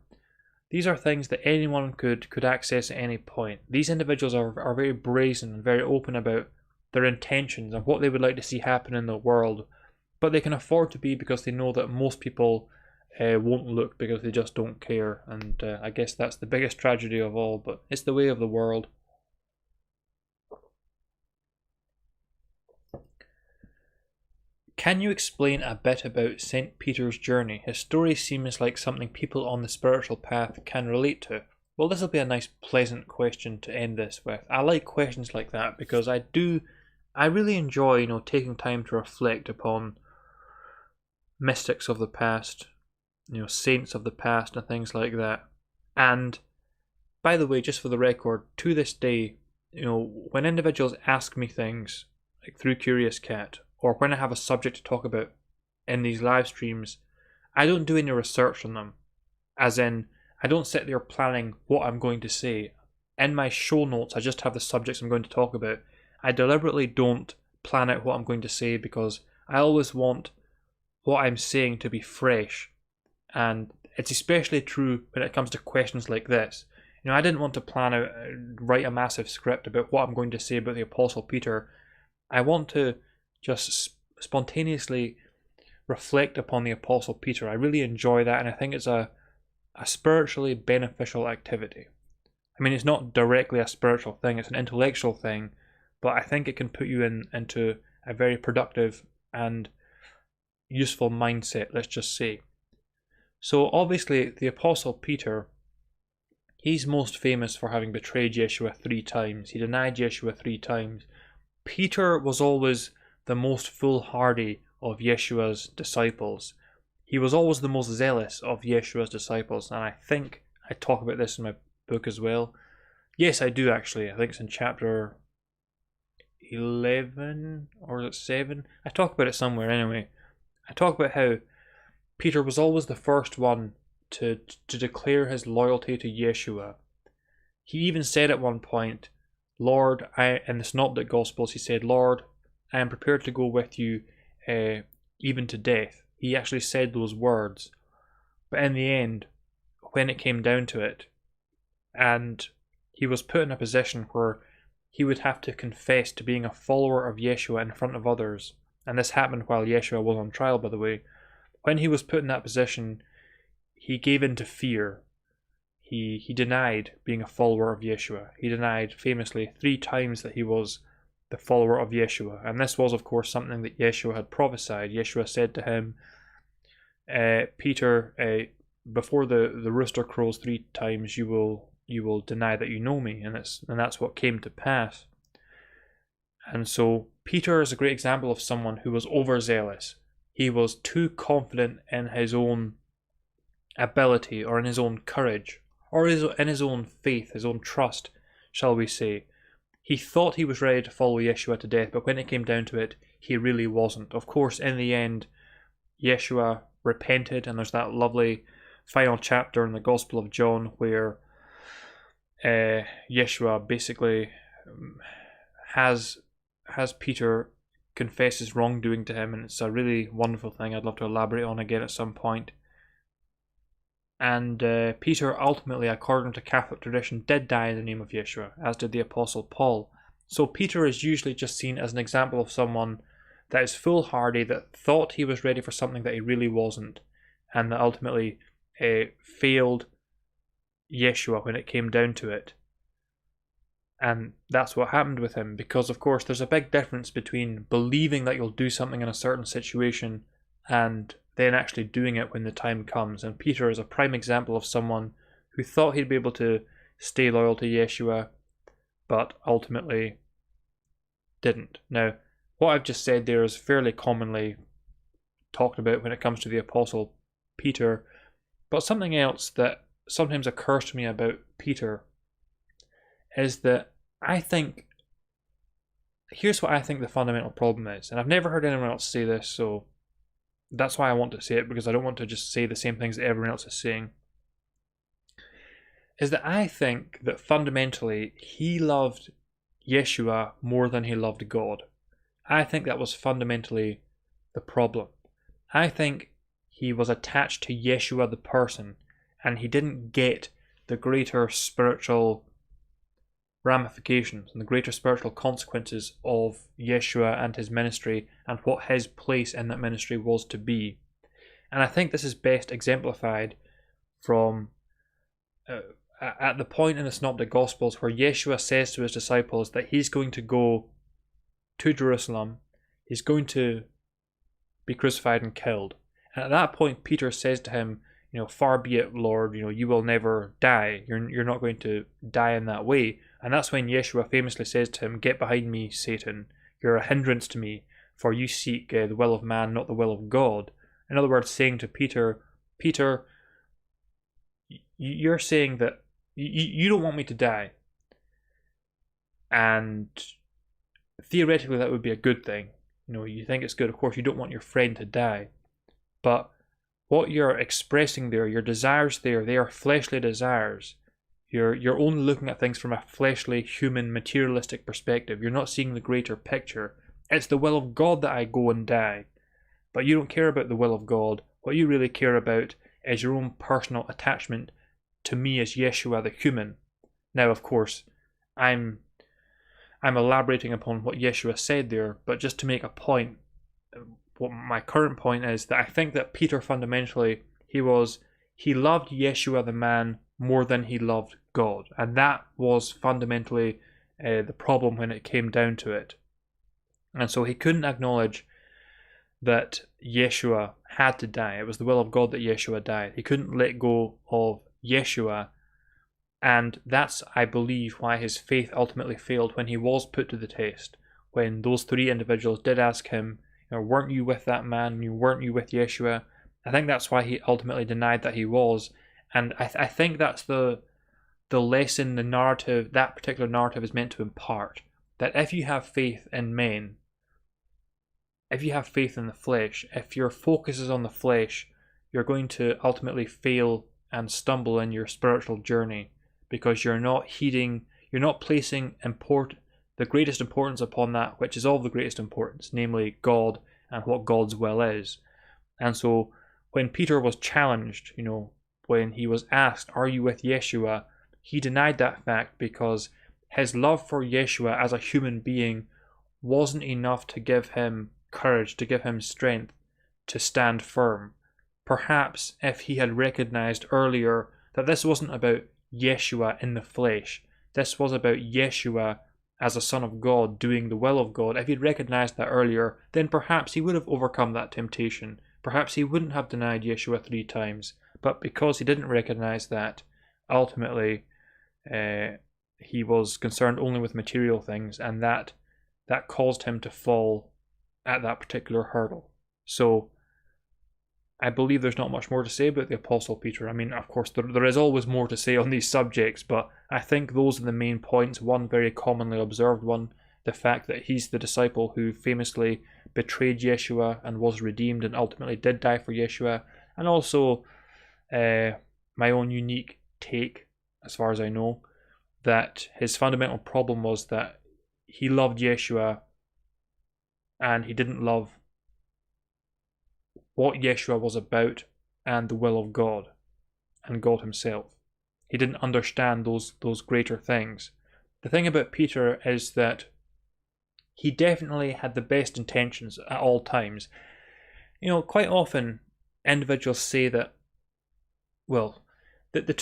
These are things that anyone could access at any point. These individuals are very brazen and very open about their intentions and what they would like to see happen in the world, but they can afford to be because they know that most people won't look because they just don't care. And I guess that's the biggest tragedy of all, but it's the way of the world. Can you explain a bit about St. Peter's journey? His story seems like something people on the spiritual path can relate to. Well, this will be a nice, pleasant question to end this with. I like questions like that because I really enjoy, taking time to reflect upon mystics of the past, saints of the past and things like that. And by the way, just for the record, to this day, when individuals ask me things like through Curious Cat, or when I have a subject to talk about in these live streams, I don't do any research on them. As in, I don't sit there planning what I'm going to say. In my show notes, I just have the subjects I'm going to talk about. I deliberately don't plan out what I'm going to say because I always want what I'm saying to be fresh. And it's especially true when it comes to questions like this. I didn't want to write a massive script about what I'm going to say about the Apostle Peter. I want to just spontaneously reflect upon the Apostle Peter. I really enjoy that, and I think it's a spiritually beneficial activity. I mean, it's not directly a spiritual thing, it's an intellectual thing, but I think it can put you into a very productive and useful mindset, let's just say. So obviously, the Apostle Peter, he's most famous for having betrayed Yeshua 3 times. He denied Yeshua 3 times. Peter was always the most foolhardy of Yeshua's disciples. He was always the most zealous of Yeshua's disciples, and I think I talk about this in my book as well. Yes, I do actually. I think it's in chapter 11, or is it 7? I talk about it somewhere anyway. I talk about how Peter was always the first one to declare his loyalty to Yeshua. He even said at one point, Lord, in the Synoptic Gospels, he said, Lord, I am prepared to go with you even to death. He actually said those words. But in the end, when it came down to it, and he was put in a position where he would have to confess to being a follower of Yeshua in front of others, and this happened while Yeshua was on trial, by the way. When he was put in that position, he gave in to fear. He denied being a follower of Yeshua. He denied famously 3 times that he was the follower of Yeshua. And this was, of course, something that Yeshua had prophesied. Yeshua said to him, Peter, before the rooster crows 3 times, you will deny that you know me. And that's what came to pass. And so Peter is a great example of someone who was overzealous. He was too confident in his own ability, or in his own courage, or in his own faith, his own trust, shall we say. He thought he was ready to follow Yeshua to death, but when it came down to it, he really wasn't. Of course, in the end, Yeshua repented, and there's that lovely final chapter in the Gospel of John where Yeshua basically has Peter confess his wrongdoing to him, and it's a really wonderful thing I'd love to elaborate on again at some point. And Peter ultimately, according to Catholic tradition, did die in the name of Yeshua, as did the Apostle Paul. So Peter is usually just seen as an example of someone that is foolhardy, that thought he was ready for something that he really wasn't, and that ultimately failed Yeshua when it came down to it. And that's what happened with him, because of course there's a big difference between believing that you'll do something in a certain situation and then actually doing it when the time comes. And Peter is a prime example of someone who thought he'd be able to stay loyal to Yeshua, but ultimately didn't. Now, what I've just said there is fairly commonly talked about when it comes to the Apostle Peter, but something else that sometimes occurs to me about Peter is that here's what I think the fundamental problem is, and I've never heard anyone else say this, so that's why I want to say it, because I don't want to just say the same things that everyone else is saying, is that I think that fundamentally he loved Yeshua more than he loved God. I think that was fundamentally the problem. I think he was attached to Yeshua the person, and he didn't get the greater spiritual ramifications and the greater spiritual consequences of Yeshua and his ministry and what his place in that ministry was to be. And I think this is best exemplified from at the point in the Synoptic Gospels where Yeshua says to his disciples that he's going to go to Jerusalem, he's going to be crucified and killed. And at that point, Peter says to him, far be it, Lord, you will never die. You're not going to die in that way. And that's when Yeshua famously says to him, get behind me, Satan. You're a hindrance to me, for you seek the will of man, not the will of God. In other words, saying to Peter, you're saying that you don't want me to die. And theoretically, that would be a good thing. You think it's good. Of course, you don't want your friend to die. But what you're expressing there, your desires there, they are fleshly desires. You're only looking at things from a fleshly, human, materialistic perspective. You're not seeing the greater picture. It's the will of God that I go and die. But you don't care about the will of God. What you really care about is your own personal attachment to me as Yeshua the human. Now, of course, I'm elaborating upon what Yeshua said there, but just to make a point, what my current point is that I think that Peter fundamentally, he loved Yeshua the man more than he loved God. And that was fundamentally the problem when it came down to it. And so he couldn't acknowledge that Yeshua had to die. It was the will of God that Yeshua died. He couldn't let go of Yeshua. And that's, I believe, why his faith ultimately failed when he was put to the test. When those three individuals did ask him, weren't you with that man? Weren't you with Yeshua? I think that's why he ultimately denied that he was. And I think that's the lesson, the narrative, that particular narrative is meant to impart. That if you have faith in men, if you have faith in the flesh, if your focus is on the flesh, you're going to ultimately fail and stumble in your spiritual journey because you're not placing the greatest importance upon that which is of the greatest importance, namely God and what God's will is. And so when Peter was challenged, when he was asked, are you with Yeshua? He denied that fact because his love for Yeshua as a human being wasn't enough to give him courage, to give him strength to stand firm. Perhaps if he had recognized earlier that this wasn't about Yeshua in the flesh, this was about Yeshua as a son of God doing the will of God, if he'd recognized that earlier, then perhaps he would have overcome that temptation. Perhaps he wouldn't have denied Yeshua 3 times. But because he didn't recognize that, ultimately he was concerned only with material things, and that caused him to fall at that particular hurdle. So I believe there's not much more to say about the Apostle Peter. I mean, of course, there is always more to say on these subjects, but I think those are the main points. One very commonly observed one, the fact that he's the disciple who famously betrayed Yeshua and was redeemed and ultimately did die for Yeshua. And also my own unique take, as far as I know, that his fundamental problem was that he loved Yeshua and he didn't love what Yeshua was about and the will of God and God himself. He didn't understand those greater things. The thing about Peter is that he definitely had the best intentions at all times. Quite often individuals say that, well, that the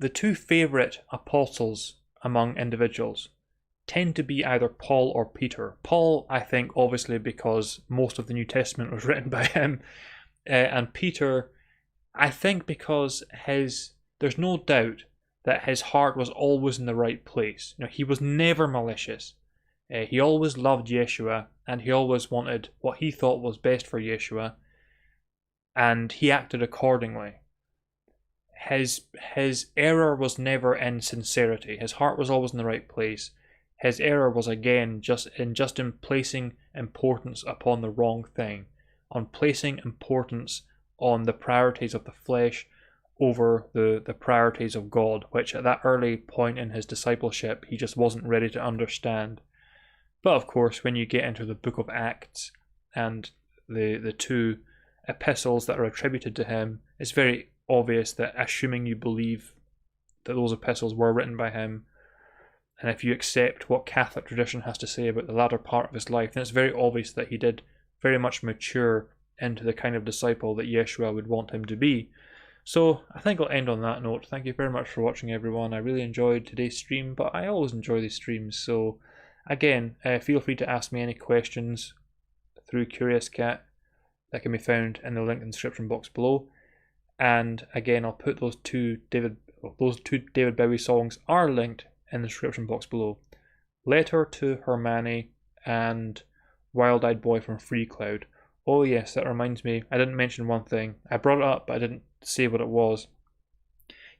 two favourite apostles among individuals tend to be either Paul or Peter. Paul, I think, obviously because most of the New Testament was written by him, and Peter, I think because there's no doubt that his heart was always in the right place. He was never malicious. He always loved Yeshua, and he always wanted what he thought was best for Yeshua, and he acted accordingly. His error was never in sincerity. His heart was always in the right place. His error was again just in placing importance upon the wrong thing, on placing importance on the priorities of the flesh over the priorities of God, which at that early point in his discipleship he just wasn't ready to understand. But of course, when you get into the book of Acts and the 2 epistles that are attributed to him, it's very obvious that, assuming you believe that those epistles were written by him, and if you accept what Catholic tradition has to say about the latter part of his life, then it's very obvious that he did very much mature into the kind of disciple that Yeshua would want him to be. So I think I'll end on that note. Thank you very much for watching, everyone. I really enjoyed today's stream, but I always enjoy these streams. So again, feel free to ask me any questions through Curious Cat. That can be found in the link in the description box below. And again, I'll put those two David Bowie songs are linked in the description box below. Letter to Hermione and Wild Eyed Boy from Free Cloud. Oh yes, that reminds me, I didn't mention one thing. I brought it up, but I didn't say what it was.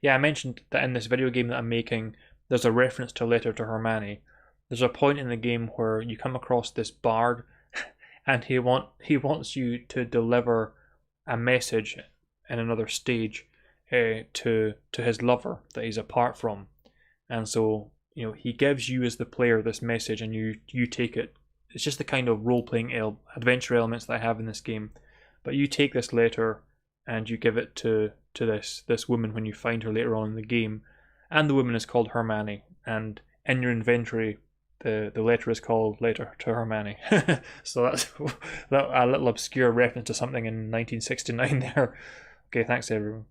Yeah, I mentioned that in this video game that I'm making, there's a reference to Letter to Hermione. There's a point in the game where you come across this bard, and he wants you to deliver a message in another stage to his lover that he's apart from. And so, he gives you as the player this message, and you take it. It's just the kind of role-playing adventure elements that I have in this game. But you take this letter and you give it to this woman when you find her later on in the game. And the woman is called Hermione. And in your inventory, the letter is called Letter to Hermione. So that's a little obscure reference to something in 1969 there. Okay, thanks everyone.